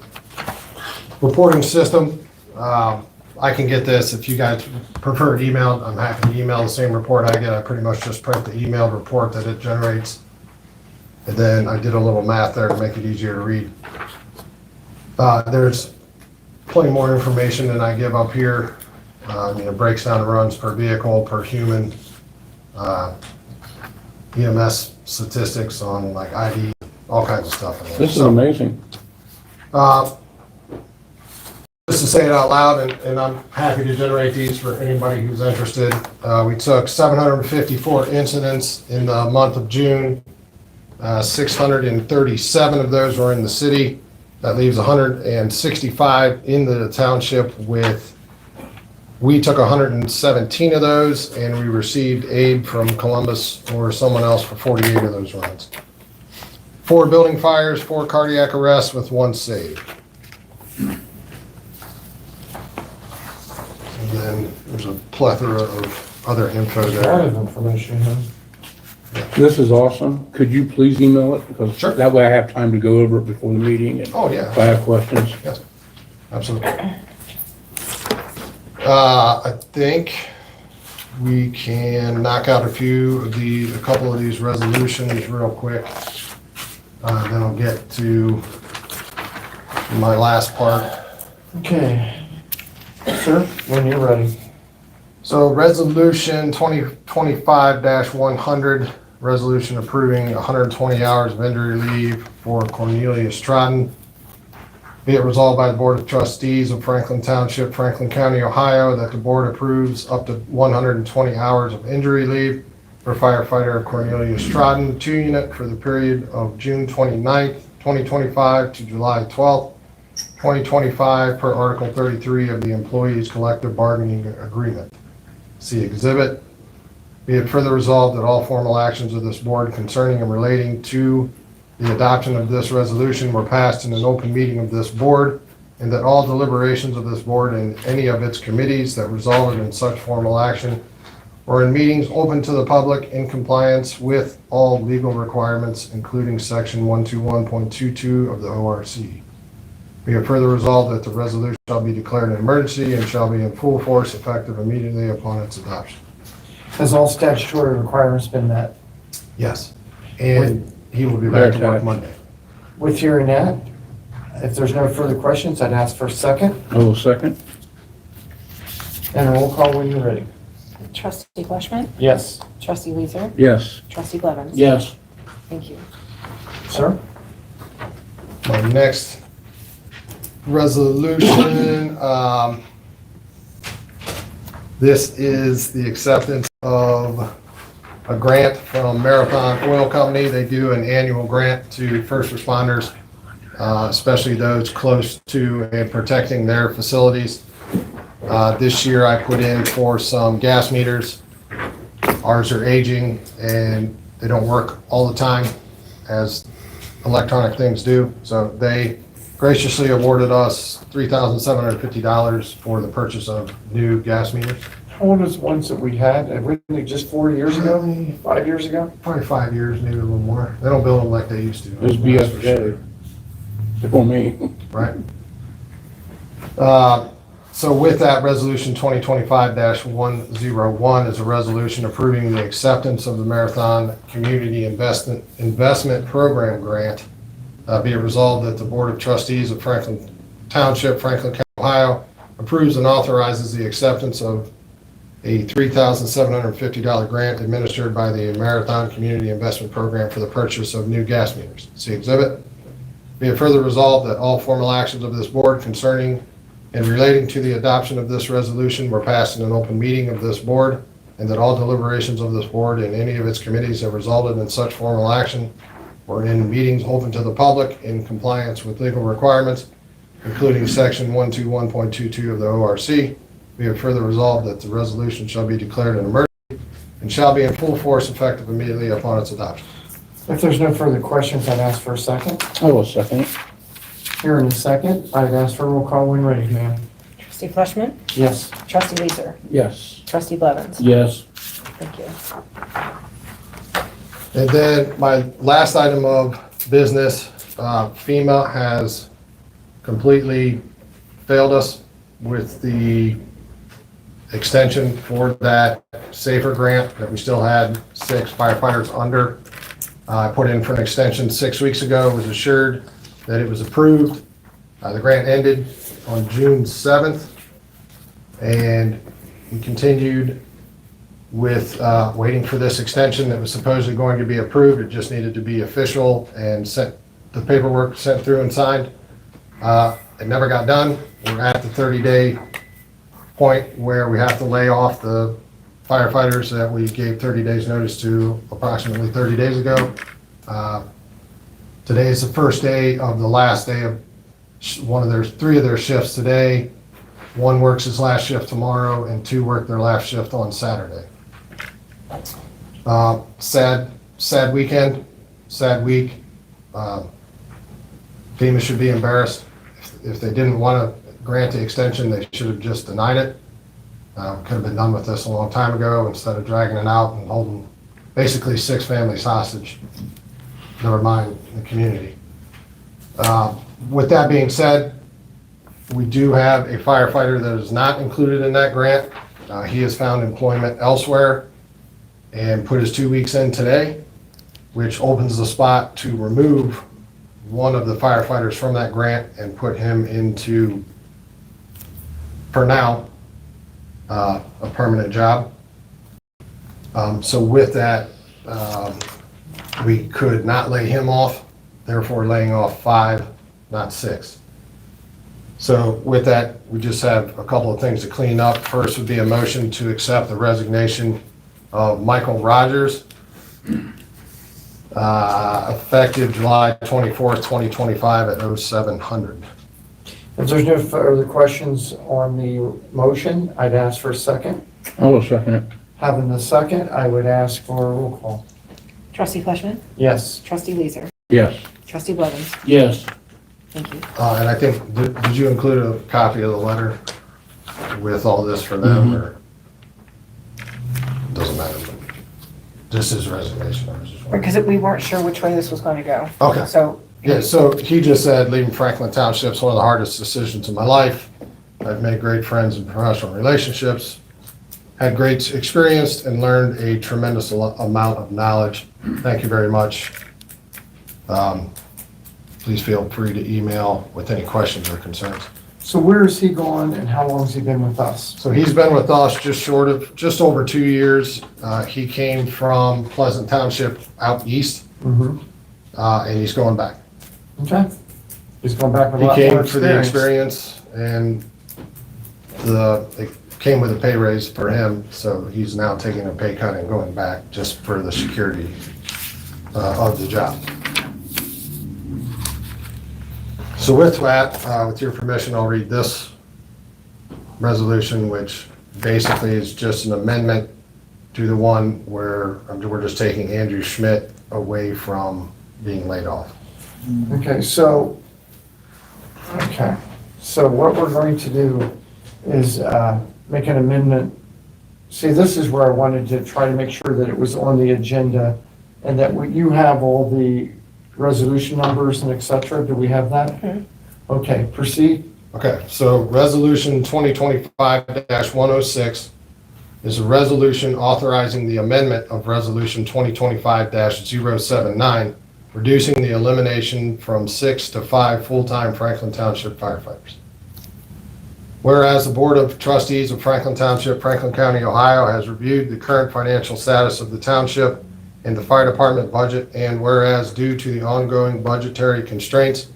reporting system. I can get this, if you guys prefer it emailed, I'm happy to email the same report I get. I pretty much just print the emailed report that it generates. And then I did a little math there to make it easier to read. There's plenty more information than I give up here. It breaks down the runs per vehicle, per human, EMS statistics on like ID, all kinds of stuff in there. This is So, amazing. just to say it out loud, and I'm happy to generate these for anybody who's interested. We took 754 incidents in the month of June. 637 of those were in the city. That leaves 165 in the township we took 117 of those, and we received aid from Columbus or someone else for 48 of those runs. 4 building fires, 4 cardiac arrests with 1 save. And then there's a plethora of other info A lot there. of information, huh? This is awesome. Could you please email it? Because Sure. that way I have time to go over it before the meeting and Oh, yeah. if I have questions. Yes, absolutely. I think we can knock out a couple of these resolutions real quick. Then I'll get to my last part. Okay. Sir, when you're ready. So resolution 2025-100, resolution approving 120 hours of injury leave for Cornelia Stratton. Be it resolved by the Board of Trustees of Franklin Township, Franklin County, Ohio, that the board approves up to 120 hours of injury leave for firefighter Cornelia Stratton, 2 unit for the period of June 29th, 2025 to July 12th, 2025 per Article 33 of the Employees Collective Bargaining Agreement. See Exhibit. Be it further resolved that all formal actions of this board concerning and relating to the adoption of this resolution were passed in an open meeting of this board, and that all deliberations of this board and any of its committees that resulted in such formal action or in meetings open to the public in compliance with all legal requirements, including section 121.22 of the ORC. Be it further resolved that the resolution shall be declared an emergency and shall be in full force effective immediately upon its adoption. Has all statutory requirements been met? Yes. And he will be back to work Monday. With hearing that, if there's no further questions, I'd ask for a second, I will second. and a roll call when you're ready. Trustee Fleshman, Yes. trustee Leeser, Yes. trustee Blevins. Yes. Thank you. Sir? My next resolution, this is the acceptance of a grant from Marathon Oil Company. They do an annual grant to first responders, especially those close to and protecting their facilities. This year I put in for some gas meters. Ours are aging and they don't work all the time as electronic things do. So they graciously awarded us $3,750 for the purchase of new gas meters. How old is the ones that we had? Originally just 4 years ago, 5 years ago? Probably 5 years, maybe a little more. They don't build them like they used to. It was that's for sure. BFJ. For me. Right. So with that, resolution 2025-101 is a resolution approving the acceptance of the Marathon Community Investment Program Grant. Be it resolved that the Board of Trustees of Franklin Township, Franklin County, Ohio, approves and authorizes the acceptance of a $3,750 grant administered by the Marathon Community Investment Program for the purchase of new gas meters. See exhibit. Be it further resolved that all formal actions of this board concerning and relating to the adoption of this resolution were passed in an open meeting of this board, and that all deliberations of this board and any of its committees have resulted in such formal action or in meetings open to the public in compliance with legal requirements, including section 121.22 of the ORC. We have further resolved that the resolution shall be declared an emergency and shall be in full force effective immediately upon its adoption. If there's no further questions, I'd ask for a second. I will second it. Here in a second, I'd ask for a roll call when ready, ma'am. Trustee Fleshman. Yes. Trustee Leeser. Yes. Trustee Blevins. Yes. Thank you. And then my last item of business, FEMA has completely failed us with the extension for that SAFER grant that we still had 6 firefighters under. I put in for an extension 6 weeks ago, was assured that it was approved. The grant ended on June 7th, and we continued with waiting for this extension that was supposedly going to be approved. It just needed to be official and sent, the paperwork sent through and signed. It never got done. We're at the 30-day point where we have to lay off the firefighters that we gave 30 days notice to approximately 30 days ago. Today is the first day of the last day of 3 of their shifts today. 1 works his last shift tomorrow, and 2 work their last shift on Saturday. Sad weekend, sad week. FEMA should be embarrassed. If they didn't want to grant the extension, they should have just denied it. Could have been done with this a long time ago instead of dragging it out and holding basically 6 families hostage. Never mind the community. With that being said, we do have a firefighter that is not included in that grant. He has found employment elsewhere and put his 2 weeks in today, which opens the spot to remove one of the firefighters from that grant and put him into, for now, a permanent job. So with that, we could not lay him off, therefore laying off 5, not 6. So with that, we just have a couple of things to clean up. First would be a motion to accept the resignation of Michael Rogers, effective July 24th, 2025 at 0700. If there's no further questions on the motion, I'd ask for a second. I will second it. Having the second, I would ask for a roll call. Trustee Fleshman. Yes. Trustee Leeser. Yes. Trustee Blevins. Yes. Thank you. And I think, did you include a copy of the letter with all this for them, or? Doesn't matter, but this is resignation. I was just wondering. Because we weren't sure which way this was going to go. Okay. So, Yeah, so he just said leaving Franklin Township is one of the hardest decisions in my life. I've made great friends and professional relationships, had great experience, and learned a tremendous amount of knowledge. Thank you very much. Please feel free to email with any questions or concerns. So where is he gone and how long has he been with us? So he's been with us just over 2 years. He came from Pleasant Township out east, Mm-hmm. and he's going back. Okay. He's going back with a He lot more came for the experience. experience, and it came with a pay raise for him, so he's now taking a pay cut and going back just for the security of the job. So with that, with your permission, I'll read this resolution, which basically is just an amendment to the one where we're just taking Andrew Schmidt away from being laid off. Okay, so what we're going to do is make an amendment. See, this is where I wanted to try to make sure that it was on the agenda and that you have all the resolution numbers and et cetera. Do we have that? Mhm. Okay, proceed. Okay, so Resolution 2025-106 is a resolution authorizing the amendment of Resolution 2025-079, reducing the elimination from 6 to 5 full-time Franklin Township firefighters. Whereas the Board of Trustees of Franklin Township, Franklin County, Ohio has reviewed the current financial status of the township and the fire department budget, and whereas due to the ongoing budgetary constraints,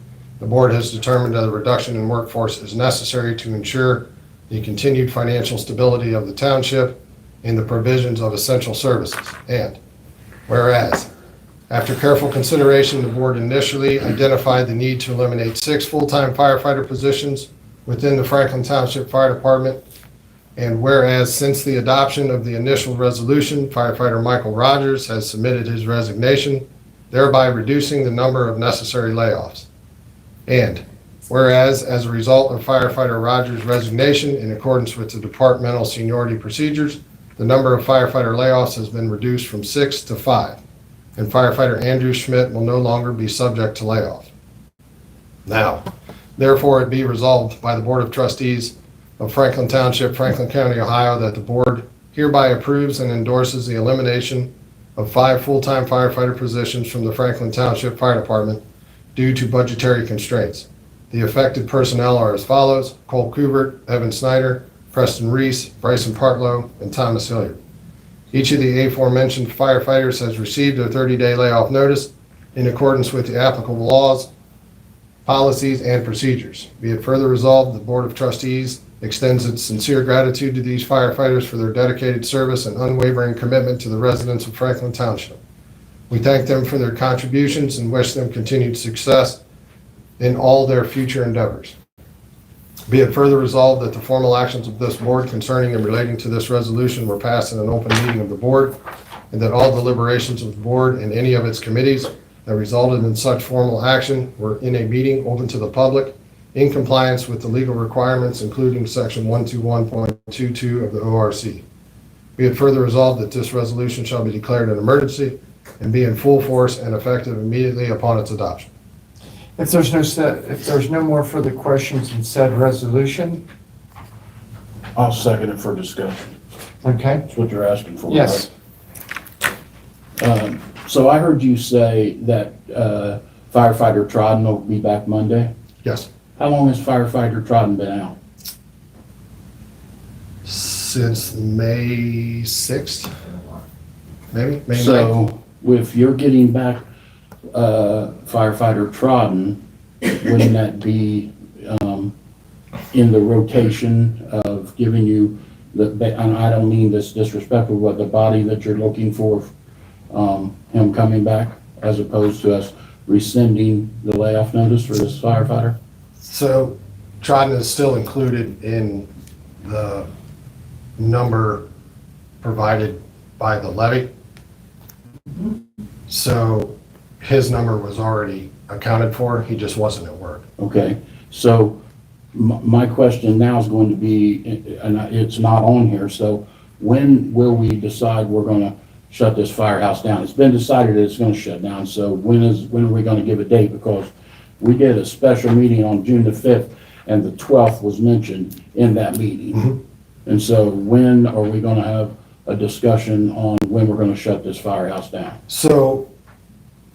the board has determined that a reduction in workforce is necessary to ensure the continued financial stability of the township and the provisions of essential services. And whereas, after careful consideration, the board initially identified the need to eliminate 6 full-time firefighter positions within the Franklin Township Fire Department. And whereas since the adoption of the initial resolution, firefighter Michael Rogers has submitted his resignation, thereby reducing the number of necessary layoffs. And whereas as a result of firefighter Rogers' resignation, in accordance with the departmental seniority procedures, the number of firefighter layoffs has been reduced from 6 to 5, and firefighter Andrew Schmidt will no longer be subject to layoff. Now, therefore, it be resolved by the Board of Trustees of Franklin Township, Franklin County, Ohio, that the board hereby approves and endorses the elimination of 5 full-time firefighter positions from the Franklin Township Fire Department due to budgetary constraints. The affected personnel are as follows: Cole Kubert, Evan Snyder, Preston Reese, Bryson Partlow, and Thomas Hilliard. Each of the aforementioned firefighters has received a 30-day layoff notice in accordance with the applicable laws, policies, and procedures. Be it further resolved, the Board of Trustees extends its sincere gratitude to these firefighters for their dedicated service and unwavering commitment to the residents of Franklin Township. We thank them for their contributions and wish them continued success in all their future endeavors. Be it further resolved that the formal actions of this board concerning and relating to this resolution were passed in an open meeting of the board, and that all deliberations of the board and any of its committees that resulted in such formal action were in a meeting open to the public in compliance with the legal requirements, including section 121.22 of the ORC. Be it further resolved that this resolution shall be declared an emergency and be in full force and effective immediately upon its adoption. If there's no more further questions in said resolution, I'll second it for discussion. okay? That's what you're asking for, Yes. right? So I heard you say that firefighter Trodden will be back Monday. Yes. How long has firefighter Trodden been out? Since May 6th, maybe, May 9th. So if you're getting back firefighter Trodden, wouldn't that be in the rotation of giving you and I don't mean this disrespectful, but the body that you're looking for him coming back, as opposed to us rescinding the layoff notice for this firefighter? So Trodden is still included in the number provided by the levy. So his number was already accounted for, he just wasn't at work. Okay, so my question now is going to be, and it's not on here, so when will we decide we're gonna shut this firehouse down? It's been decided that it's gonna shut down, so when are we gonna give a date? Because we did a special meeting on June the 5th, and the 12th was mentioned in that meeting. Mhm. And so when are we gonna have a discussion on when we're gonna shut this firehouse down? So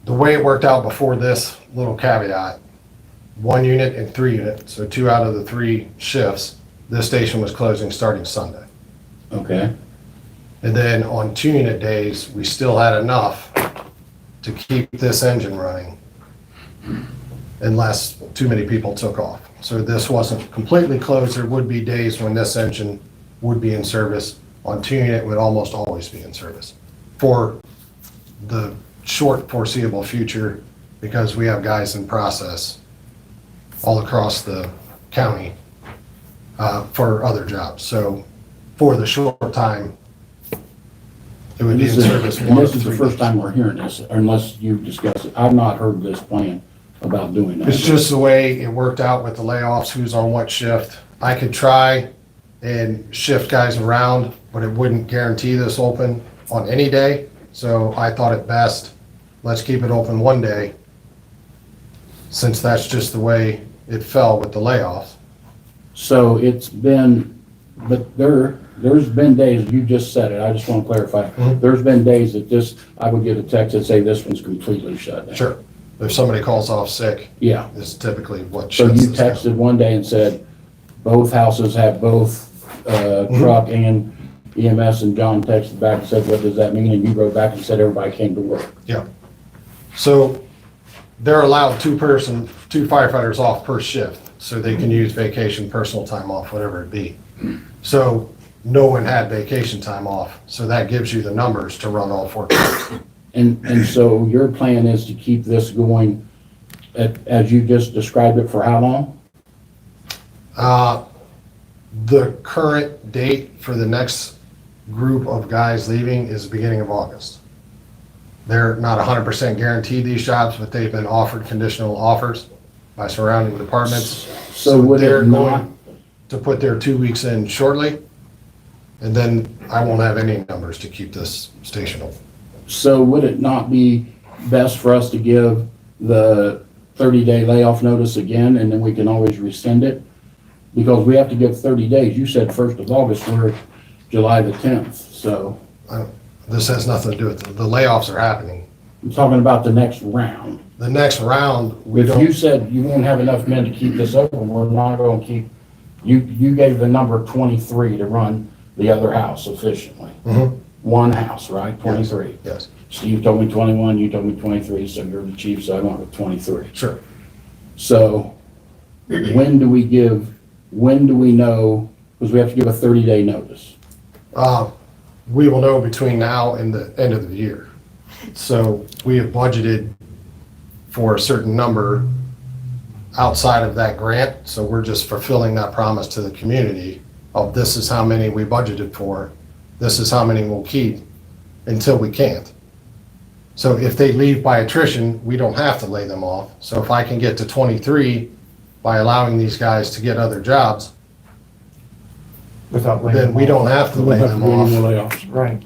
the way it worked out before this little caveat, 1 unit and 3 unit, so 2 out of the 3 shifts, this station was closing starting Sunday. Okay, And then on 2 unit days, we still had enough to keep this engine running unless too many people took off. So this wasn't completely closed. There would be days when this engine would be in service. On 2 unit, it would almost always be in service for the short foreseeable future, because we have guys in process all across the county for other jobs. So for the short time, it would be in service and 1 this of is the 3 first days. time we're hearing this, unless you discuss it. I've not heard this plan about doing that. It's just the way it worked out with the layoffs, who's on what shift. I could try and shift guys around, but it wouldn't guarantee this open on any day. So I thought it best, let's keep it open 1 day, since that's just the way it fell with the layoffs. So it's been, but there's been days, you just said it, I just want to clarify. Mhm. There's been days that I would get a text that say this one's completely shut down. Sure. If somebody calls off sick, Yeah, is typically what so shuts you this down. texted one day and said, both houses have both, truck and EMS, and John texted back and said, what does that mean? And you wrote back and said everybody came to work. Yeah. So they're allowed two firefighters off per shift, so they can use vacation, personal time off, whatever it be. So no one had vacation time off, so that gives you the numbers to run all 4 crews. And so your plan is to keep this going as you just described it for how long? The current date for the next group of guys leaving is the beginning of August. They're not 100% guaranteed these jobs, but they've been offered conditional offers by surrounding departments. So would they're it not, going to put their 2 weeks in shortly, and then I won't have any numbers to keep this station open. so would it not be best for us to give the 30-day layoff notice again, and then we can always rescind it? Because we have to give 30 days. You said 1st of August, we're July the 10th, so This has nothing to do with it. The layoffs are happening. I'm talking about the next round. The next round, we If don't. you said you won't have enough men to keep this open, we're not gonna keep, you gave the number 23 to run the other house efficiently. Mhm. One house, right? 23. Yes, Steve told me 21, you told me 23, so you're the chief, so I went with 23. sure. So when do we know, because we have to give a 30-day notice. We will know between now and the end of the year. So we have budgeted for a certain number outside of that grant, so we're just fulfilling that promise to the community of this is how many we budgeted for, this is how many we'll keep until we can't. So if they leave by attrition, we don't have to lay them off. So if I can get to 23 by allowing these guys to get other jobs, Without laying then them we off. don't have to We lay won't have them to do any off. more layoffs. Right.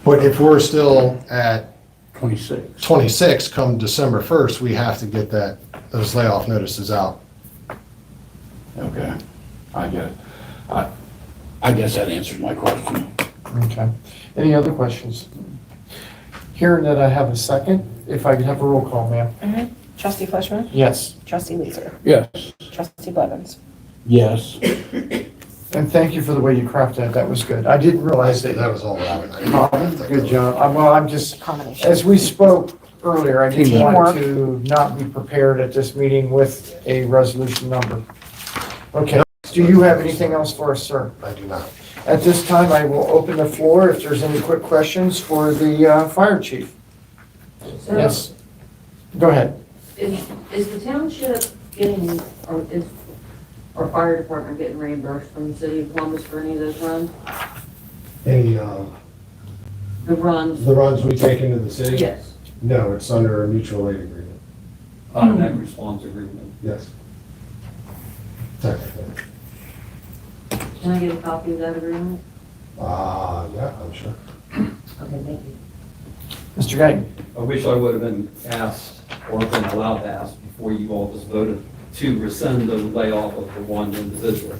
But if we're still at 26. 26 come December 1st, we have to get those layoff notices out. Okay, I get it. I guess that answers my question. Okay. Any other questions? Hearing that I have a second, if I could have a roll call, ma'am. Trustee Fleshman. Yes. Trustee Leeser. Yes. Trustee Blevins. Yes, And thank you for the way you crafted that. That was good. I didn't realize that. That was all right. Good job. Well, I'm just, Combination. as we spoke earlier, I didn't want Teamwork. to not be prepared at this meeting with a resolution number. Okay. Do you have anything else for us, sir? I do not. At this time, I will open the floor if there's any quick questions for the fire chief. Yes. Go ahead. Is the township getting, or is our fire department getting reimbursed from the city of Columbus for any of those runs? Any, The runs? the runs we take into the city? Yes. No, it's under a mutual aid agreement. Automatic response agreement. Yes. Technically. Can I get a copy of that agreement? Yeah, I'm sure. Okay, thank you. Mr. Gagnon. I wish I would have been asked or been allowed to ask before you all just voted to rescind the layoff of the one individual.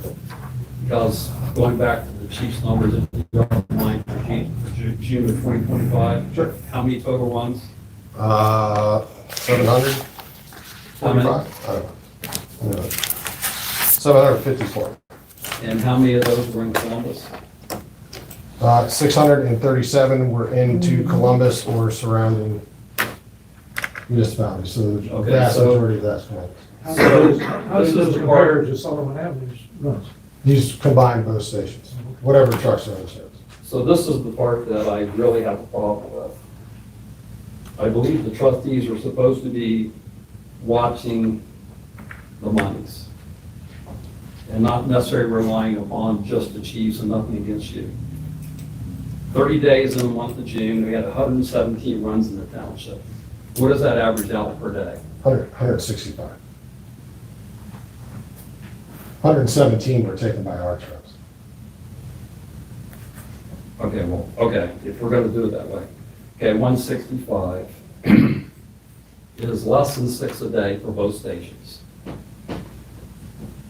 Because going back to the chief's numbers, if you don't mind, for June of 2025. Sure. How many total runs? 700? How many? 45? I don't know. 754. And how many of those were in Columbus? 637 were into Columbus or surrounding municipalities, so the Okay, vast so- majority of that's Columbus. So this is the part, to Sullivan Avenue's runs? These combine both stations, whatever trucks are in service. so this is the part that I really have a problem with. I believe the trustees are supposed to be watching the monies and not necessarily relying upon just the chiefs and nothing against you. 30 days in the month of June, we had 117 runs in the township. What does that average out per day? 165. 117 were taken by our trucks. Okay, well, okay, if we're gonna do it that way. Okay, 165 is less than 6 a day for both stations.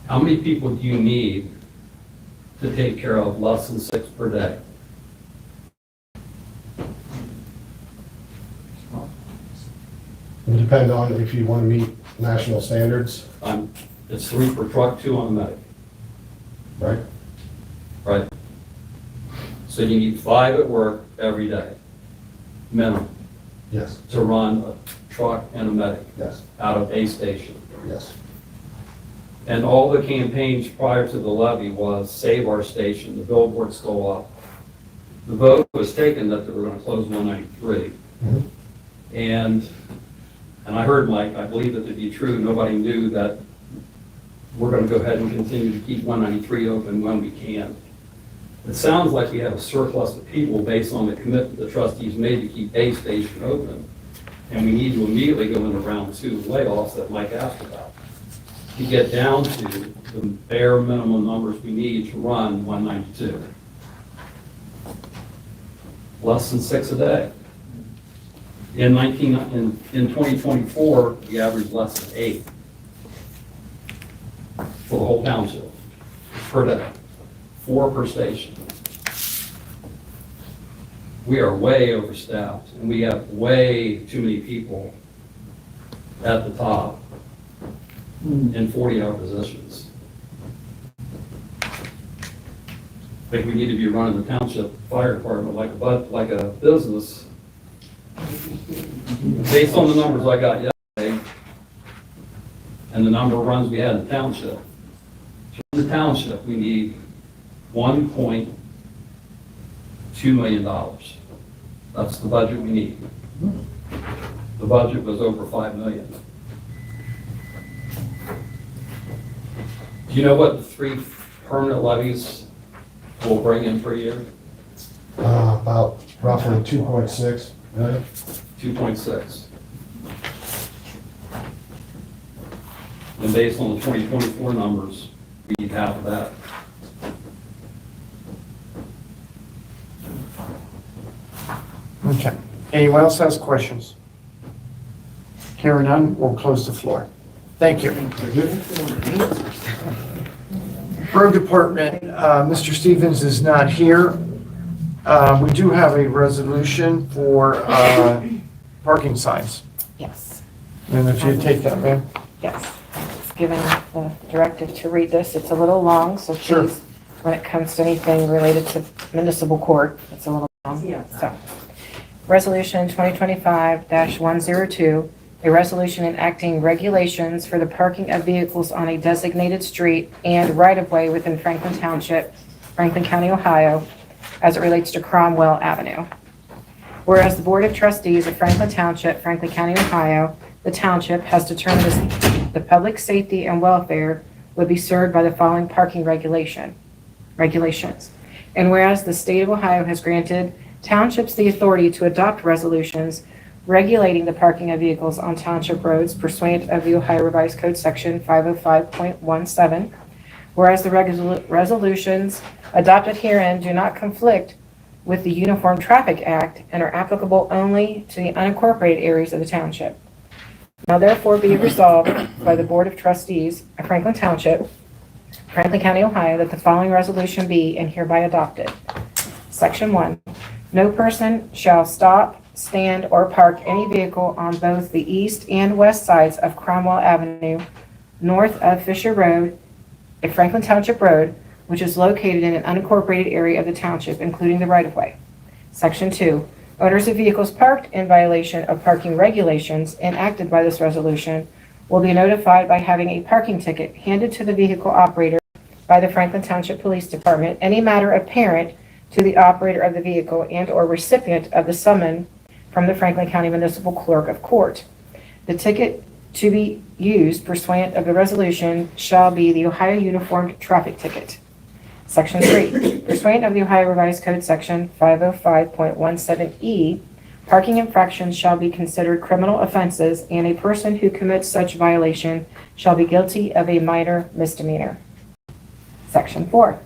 How many people do you need to take care of less than 6 per day? It would depend on if you want to meet national standards. I'm It's 3 per truck, 2 on a medic. Right. Right? So you need 5 at work every day, minimum, Yes, to run a truck and a medic yes, out of a station. yes. And all the campaigns prior to the levy was save our station, the billboards go up. The vote was taken that they were gonna close 193. Mhm. And I heard, Mike, I believe it to be true, nobody knew that we're gonna go ahead and continue to keep 193 open when we can. It sounds like we have a surplus of people based on the commitment the trustees made to keep a station open. And we need to immediately go into round 2 layoffs that Mike asked about, to get down to the bare minimum numbers we need to run 192. Less than 6 a day. In 2024, we averaged less than 8 for the whole township per day, 4 per station. We are way overstaffed, and we have way too many people at the top in 40-hour positions. I think we need to be running the township fire department like a business. Based on the numbers I got yesterday, and the number of runs we had in the township, to run the township, we need $1.2 million. That's the budget we need. The budget was over $5 million. Do you know what the 3 permanent levies will bring in per year? About roughly 2.6 million. 2.6. And based on the 2024 numbers, we need half of that. Okay. Anyone else has questions? Hearing none, we'll close the floor. Thank you. Road Department, Mr. Stevens is not here. We do have a resolution for parking signs. Yes, And if you take that, ma'am. yes. It's given the directive to read this. It's a little long, so Sure. please, when it comes to anything related to municipal court, it's a little long. So, Resolution 2025-102, a resolution enacting regulations for the parking of vehicles on a designated street and right-of-way within Franklin Township, Franklin County, Ohio, as it relates to Cromwell Avenue. Whereas the Board of Trustees of Franklin Township, Franklin County, Ohio, the township has determined the public safety and welfare would be served by the following parking regulations. And whereas the state of Ohio has granted townships the authority to adopt resolutions regulating the parking of vehicles on township roads pursuant of the Ohio Revised Code Section 505.17, whereas the resolutions adopted herein do not conflict with the Uniform Traffic Act and are applicable only to the unincorporated areas of the township. Now therefore be it resolved by the Board of Trustees of Franklin Township, Franklin County, Ohio, that the following resolution be and hereby adopted. Section 1. No person shall stop, stand, or park any vehicle on both the east and west sides of Cromwell Avenue, north of Fisher Road, a Franklin Township road, which is located in an unincorporated area of the township, including the right-of-way. Section 2. Owners of vehicles parked in violation of parking regulations enacted by this resolution will be notified by having a parking ticket handed to the vehicle operator by the Franklin Township Police Department, any matter apparent to the operator of the vehicle and/or recipient of the summons from the Franklin County Municipal Clerk of Court. The ticket to be used pursuant of the resolution shall be the Ohio Uniformed Traffic Ticket. Section 3. Pursuant of the Ohio Revised Code Section 505.17E, parking infractions shall be considered criminal offenses, and a person who commits such violation shall be guilty of a minor misdemeanor. Section 4.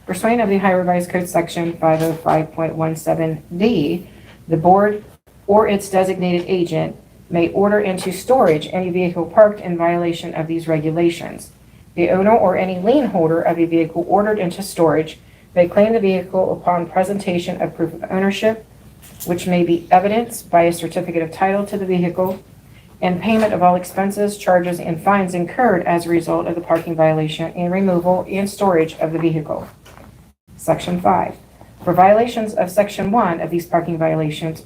Pursuant of the Ohio Revised Code Section 505.17D, the board or its designated agent may order into storage any vehicle parked in violation of these regulations. The owner or any lien holder of a vehicle ordered into storage may claim the vehicle upon presentation of proof of ownership, which may be evidenced by a certificate of title to the vehicle, and payment of all expenses, charges, and fines incurred as a result of the parking violation and removal and storage of the vehicle. Section 5. For violations of Section 1 of these parking regulations,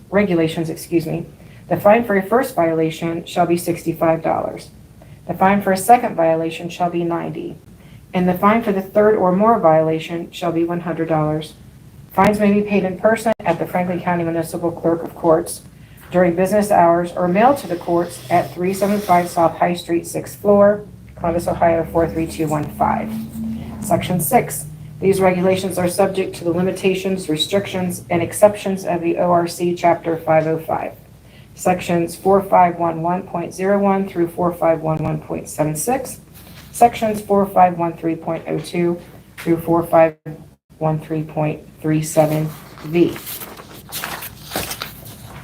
the fine for a first violation shall be $65. The fine for a second violation shall be $90, and the fine for the third or more violation shall be $100. Fines may be paid in person at the Franklin County Municipal Clerk of Courts during business hours or mailed to the courts at 375 South High Street, 6th floor, Columbus, Ohio 43215. Section 6. These regulations are subject to the limitations, restrictions, and exceptions of the ORC Chapter 505. Sections 4511.01 through 4511.76, Sections 4513.02 through 4513.37V.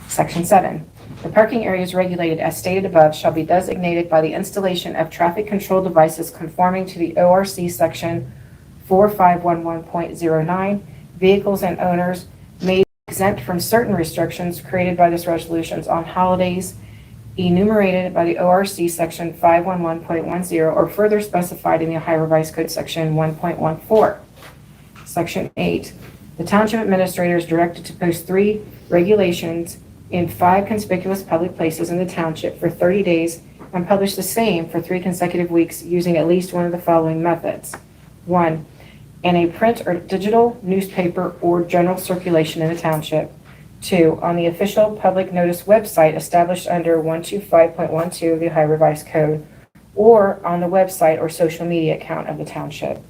Section 7. The parking areas regulated as stated above shall be designated by the installation of traffic control devices conforming to the ORC Section 4511.09. Vehicles and owners may be exempt from certain restrictions created by this resolution on holidays enumerated by the ORC Section 511.10 or further specified in the Ohio Revised Code Section 1.14. Section 8. The Township Administrator is directed to post 3 regulations in 5 conspicuous public places in the Township for 30 days and publish the same for 3 consecutive weeks using at least one of the following methods. 1. In a print or digital newspaper or general circulation in the Township. 2. On the official public notice website established under 125.12 of the Ohio Revised Code, or on the website or social media account of the Township.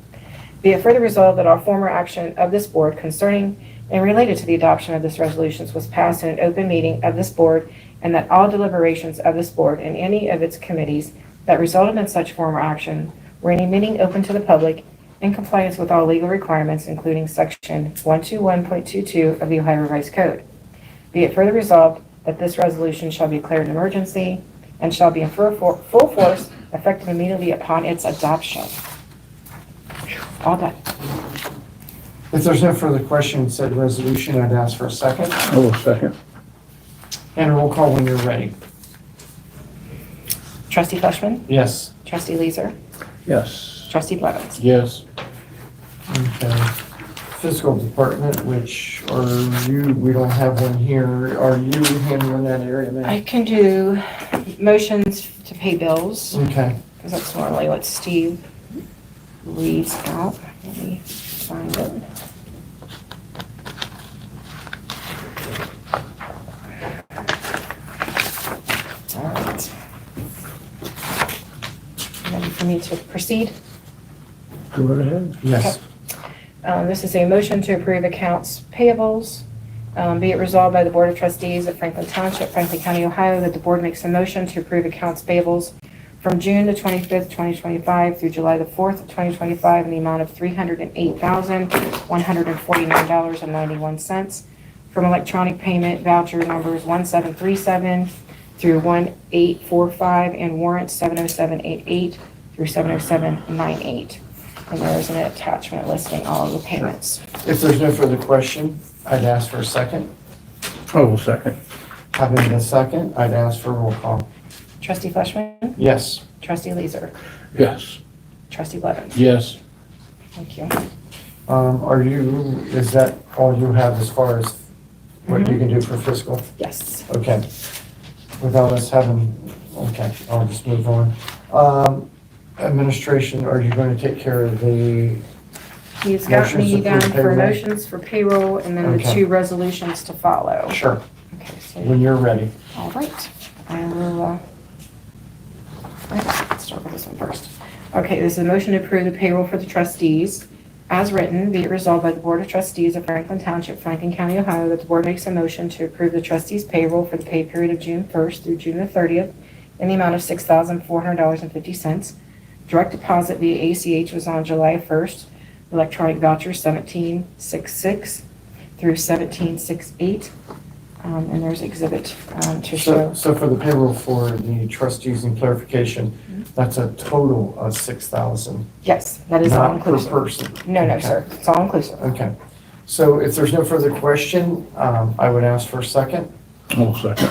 Be it further resolved that all former action of this board concerning and related to the adoption of this resolution was passed in an open meeting of this board, and that all deliberations of this board and any of its committees that resulted in such former action were in a meeting open to the public in compliance with all legal requirements, including Section 121.22 of the Ohio Revised Code. Be it further resolved that this resolution shall be declared an emergency and shall be in full force effective immediately upon its adoption. All done. If there's no further questions, said resolution, I'd ask for a second. I will second. And a roll call when you're ready. Trustee Fleshman? Yes. Trustee Leeser? Yes. Trustee Blevins? Yes. Okay. Fiscal Department, which are you, we don't have one here. Are you handling that area, man? I can do motions to pay bills, Okay. because that's normally what Steve reads out. Let me find it. All right. Ready for me to proceed? Go right ahead. Yes. This is a motion to approve accounts payables. Be it resolved by the Board of Trustees of Franklin Township, Franklin County, Ohio, that the board makes a motion to approve accounts payables from June the 25th, 2025 through July the 4th, 2025 in the amount of $308,149.91 from electronic payment voucher numbers 1737 through 1845 and warrants 70788 through 70798. And there's an attachment listing all of the payments. If there's no further question, I'd ask for a second. I will second. Having a second, I'd ask for a roll call. Trustee Fleshman? Yes. Trustee Leeser? Yes. Trustee Blevins? Yes. Thank you. Is that all you have as far as what you can do for fiscal? Yes. Okay. Without us having, okay, I'll just move on. Administration, are you going to take care of the, He's got Motions me to down approve for payroll? motions for payroll and then the Okay. 2 resolutions to follow. sure, Okay, so, when you're ready. all right. I will, let's start with this one first. Okay, this is a motion to approve the payroll for the trustees. As written, be it resolved by the Board of Trustees of Franklin Township, Franklin County, Ohio, that the board makes a motion to approve the trustees' payroll for the pay period of June 1st through June the 30th in the amount of $6,400.50. Direct deposit via ACH was on July 1st. Electronic voucher 1766 through 1768. And there's exhibit to show. So for the payroll for the trustees and clarification, that's a total of 6,000, Yes, that is all not per inclusive. person. No, Okay. sir. It's all inclusive. Okay. So if there's no further question, I would ask for a second. I will second.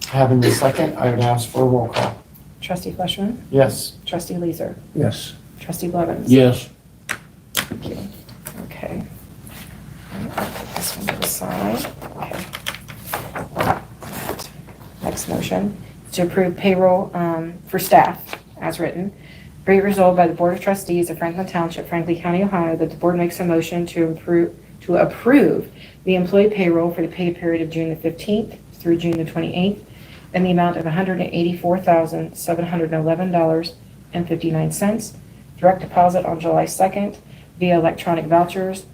Having the second, I would ask for a roll call. Trustee Fleshman. Yes. Trustee Leeser. Yes. Trustee Blevins. Yes. Thank you. Okay. Put this one to the side. Okay. Next motion is to approve payroll for staff as written. Be it resolved by the Board of Trustees of Franklin Township, Franklin County, Ohio, that the board makes a motion to approve the employee payroll for the pay period of June the 15th through June the 28th in the amount of $184,711.59. Direct deposit on July 2nd via electronic vouchers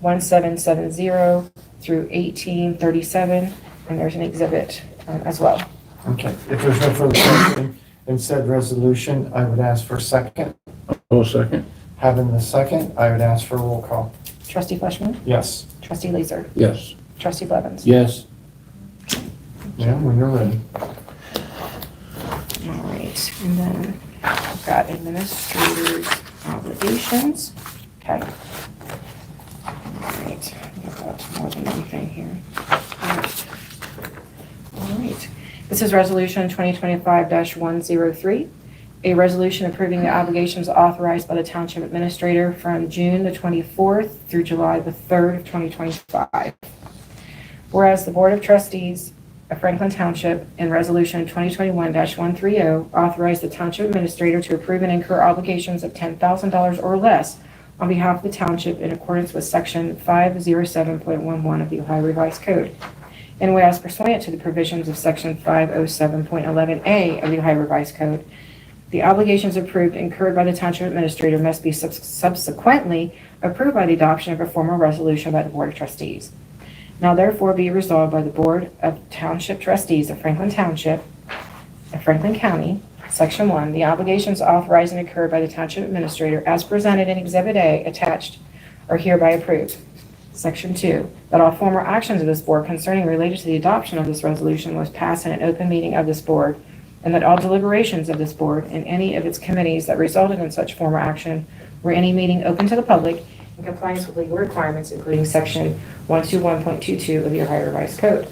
1770 through 1837, and there's an exhibit as well. Okay, if there's no further question in said resolution, I would ask for a second. I'll second. Having the second, I would ask for a roll call. Trustee Fleshman. Yes. Trustee Leeser. Yes. Trustee Blevins. Yes. Yeah, when you're ready. All right, and then I've got administrator's obligations. Okay. All right, I've got more than one thing here. All right, this is resolution 2025-103, a resolution approving the obligations authorized by the Township Administrator from June the 24th through July the 3rd of 2025. Whereas the Board of Trustees of Franklin Township in Resolution 2021-130 authorized the Township Administrator to approve and incur obligations of $10,000 or less on behalf of the Township in accordance with Section 507.11 of the Ohio Revised Code. And whereas pursuant to the provisions of Section 507.11A of the Ohio Revised Code, the obligations approved incurred by the Township Administrator must be subsequently approved by the adoption of a formal resolution by the Board of Trustees. Now therefore be resolved by the Board of Township Trustees of Franklin Township of Franklin County, Section 1, the obligations authorized and incurred by the Township Administrator as presented in Exhibit A attached are hereby approved. Section 2, that all former actions of this Board concerning related to the adoption of this resolution was passed in an open meeting of this Board, and that all deliberations of this Board and any of its committees that resulted in such former action were any meeting open to the public in compliance with legal requirements, including Section 121.22 of the Ohio Revised Code.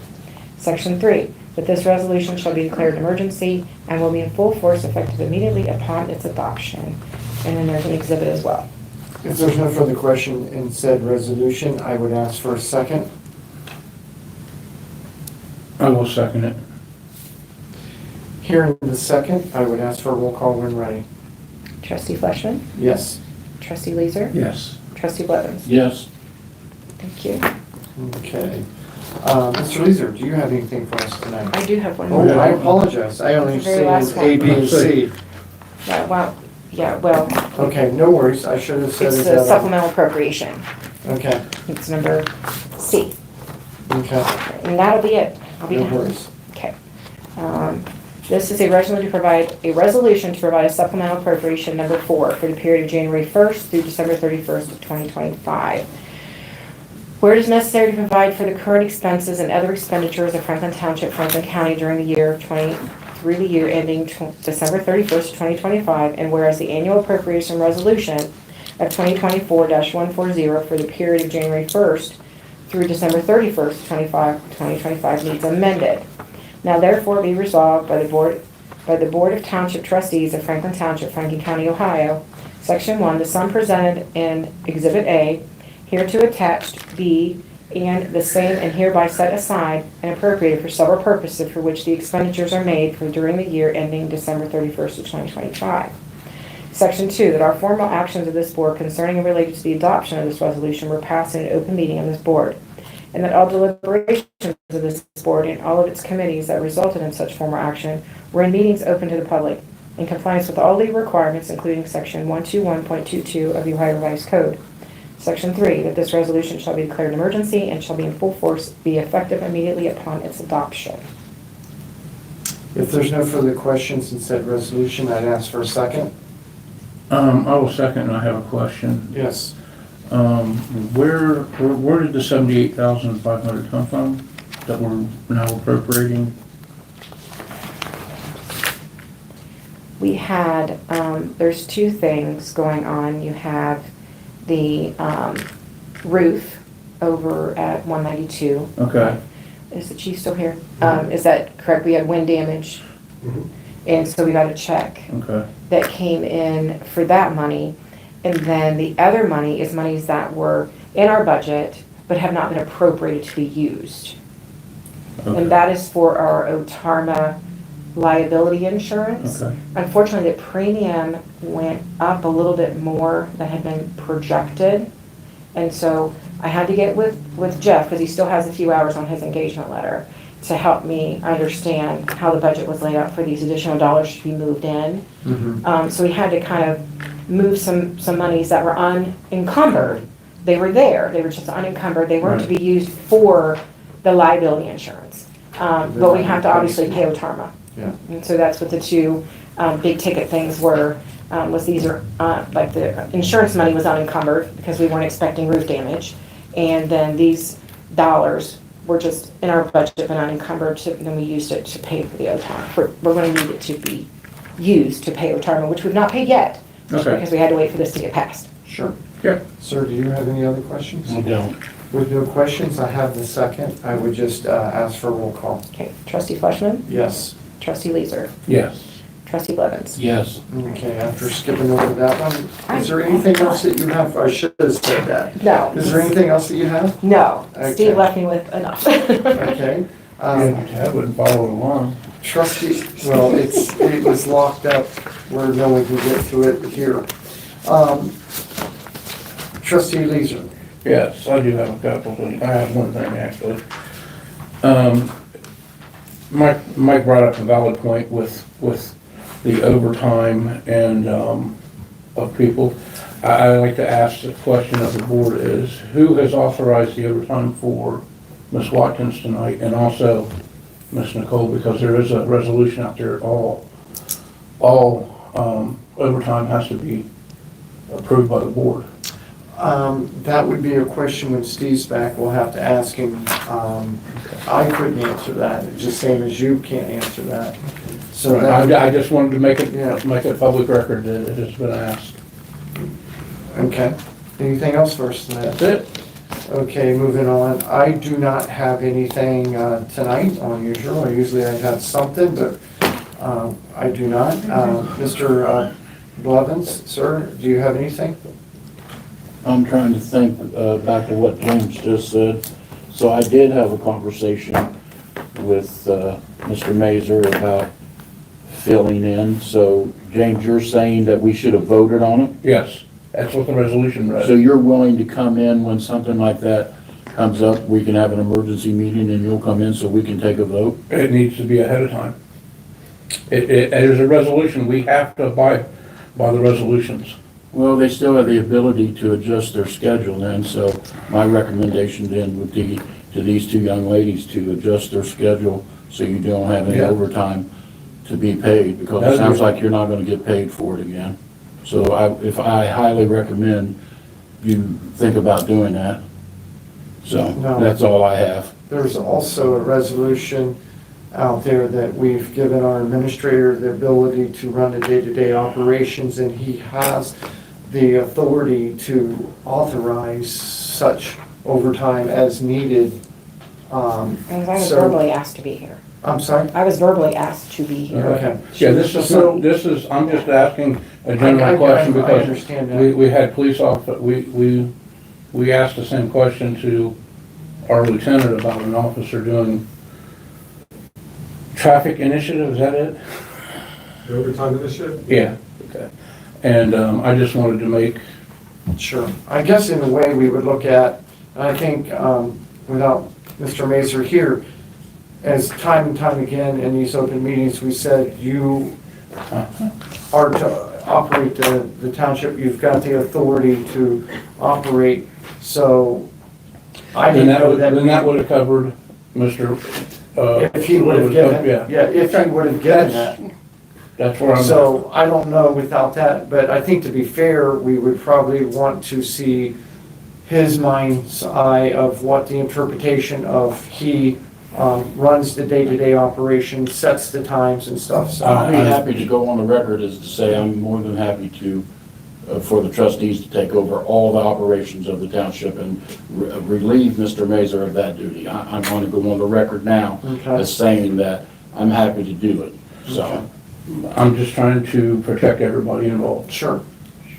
Section 3, that this resolution shall be declared an emergency and will be in full force effective immediately upon its adoption. And then there's an exhibit as well. If there's no further question in said resolution, I would ask for a second. I will second it. Hearing the second, I would ask for a roll call when ready. Trustee Fleshman. Yes. Trustee Leeser. Yes. Trustee Blevins. Yes. Thank you. Okay. Mr. Leeser, do you have anything for us tonight? I do have one Oh, more. I apologize. I only The very see last A, B, and C. Well, Okay, no worries. I should have said it's it the that. supplemental appropriation. Okay, It's number C. okay. And that'll be it. I'll be No done. worries. Okay. This is a resolution to provide a supplemental appropriation number 4 for the period of January 1st through December 31st of 2025. Where it is necessary to provide for the current expenses and other expenditures of Franklin Township, Franklin County during the year through the year ending December 31st, 2025, and whereas the annual appropriation resolution of 2024-140 for the period of January 1st through December 31st, 2025 needs amended. Now therefore be resolved by the Board of Township Trustees of Franklin Township, Franklin County, Ohio, Section 1, the sum presented in Exhibit A, hereto attached B, and the same and hereby set aside and appropriated for several purposes for which the expenditures are made for during the year ending December 31st of 2025. Section 2, that our formal actions of this Board concerning and related to the adoption of this resolution were passed in an open meeting of this Board, and that all deliberations of this Board and all of its committees that resulted in such formal action were in meetings open to the public, in compliance with all legal requirements, including Section 121.22 of the Ohio Revised Code. Section 3, that this resolution shall be declared an emergency and shall be in full force, be effective immediately upon its adoption. If there's no further questions in said resolution, I'd ask for a second. I will second, and I have a question. Yes. Where did the 78,500 come from that we're now appropriating? We had, there's two things going on. You have the roof over at 192. Okay. is the chief still here? Is that correct? We had wind damage. And so we got a check Okay. that came in for that money. And then the other money is monies that were in our budget but have not been appropriated to be used. Okay. And that is for our OTARMA liability insurance. Okay. Unfortunately, the premium went up a little bit more than had been projected. And so I had to get with Jeff, because he still has a few hours on his engagement letter, to help me understand how the budget was laid out for these additional dollars to be moved in. So we had to kind of move some monies that were unencumbered. They were there, they were just unencumbered, they weren't to be used for the liability insurance. But we have to obviously pay OTARMA. Yeah. And so that's what the two big ticket things were, was these are, like the insurance money was unencumbered because we weren't expecting roof damage. And then these dollars were just in our budget but unencumbered, and then we used it to pay for the OTARMA. We're going to need it to be used to pay OTARMA, which we've not paid yet. Okay. Because we had to wait for this to get passed. Sure. Yeah. Sir, do you have any other questions? I don't. With no questions, I have the second. I would just ask for a roll call. Okay, trustee Fleshman, Yes. trustee Leeser, Yes. trustee Blevins. Yes. Okay, after skipping over that one, is there anything else that you have? I should have said that. No. Is there anything else that you have? No, Okay. Steve left me with enough. Okay. I wouldn't follow along. Trustee, well, it was locked up where no one can get to it here. Trustee Leeser. Yes, I do have a couple of things. I have one thing, actually. Mike brought up a valid point with the overtime and, of people. I like to ask the question of the board is, who has authorized the overtime for Ms. Watkins tonight and also Ms. Nicole? Because there is a resolution out there, all overtime has to be approved by the board. That would be a question when Steve's back, we'll have to ask him. I couldn't answer that, just same as you can't answer that. So that, I just wanted to make Yeah. it public record that it has been asked. okay. Anything else first than that? That's it. Okay, moving on. I do not have anything tonight unusual. Usually I have something, but I do not. Mr. Blevins, sir, do you have anything? I'm trying to think back to what James just said. So I did have a conversation with Mr. Mazer about filling in. So James, you're saying that we should have voted on it? Yes, that's what the resolution So read. you're willing to come in when something like that comes up, we can have an emergency meeting and you'll come in so we can take a vote? It needs to be ahead of time. It is a resolution. We have to abide by the resolutions. Well, they still have the ability to adjust their schedule then, so my recommendation then would be to these two young ladies to adjust their schedule so you don't have any Yeah. overtime to be paid, because it sounds like you're not gonna get paid for it again. So I highly recommend you think about doing that. So, No. that's all I have. There's also a resolution out there that we've given our administrator the ability to run the day-to-day operations, and he has the authority to authorize such overtime as needed. I was So- verbally asked to be here. I'm sorry? I was verbally asked to be here. Okay. Yeah, I'm just asking a general question I because understand that. we had police officer, we asked the same question to our lieutenant about an officer doing traffic initiative, is that it? The overtime initiative? Yeah, okay. And, I just wanted to make, Sure. I guess in a way we would look at, and I think without Mr. Mazer here, as time and time again in these open meetings, we said you are to operate the township, you've got the authority to operate, so I then didn't know that. then that would have covered Mr. If he would have given, Yeah, yeah, if he would have given that. that's where I'm at. So I don't know without that, but I think to be fair, we would probably want to see his mind's eye of what the interpretation of he runs the day-to-day operation, sets the times and stuff, so. I'd be happy to go on the record as to say I'm more than happy to for the trustees to take over all the operations of the township and relieve Mr. Mazur of that duty. I'm going to go on the record now Okay. as saying that I'm happy to do it, so. I'm just trying to protect everybody involved. Sure.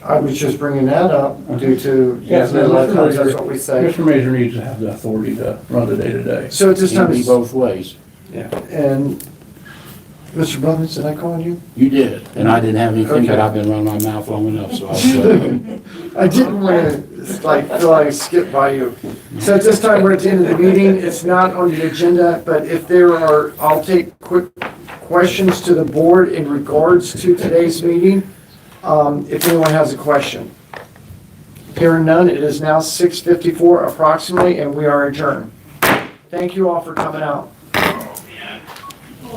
I was just bringing that up due to, Yes, a lot of times that's what we say. Mr. Mazur needs to have the authority to run the day-to-day. So at this It can time, be both ways. and Mr. Blevins, did I call you? You did, and I didn't have anything, but Okay. I've been running my mouth long enough, so I'll. I didn't want to, like, feel like I skipped by you. So at this time, we're at the end of the meeting. It's not on the agenda, but if there are, I'll take quick questions to the board in regards to today's meeting, if anyone has a question. Hearing none, it is now 6:54 approximately, and we are adjourned. Thank you all for coming out.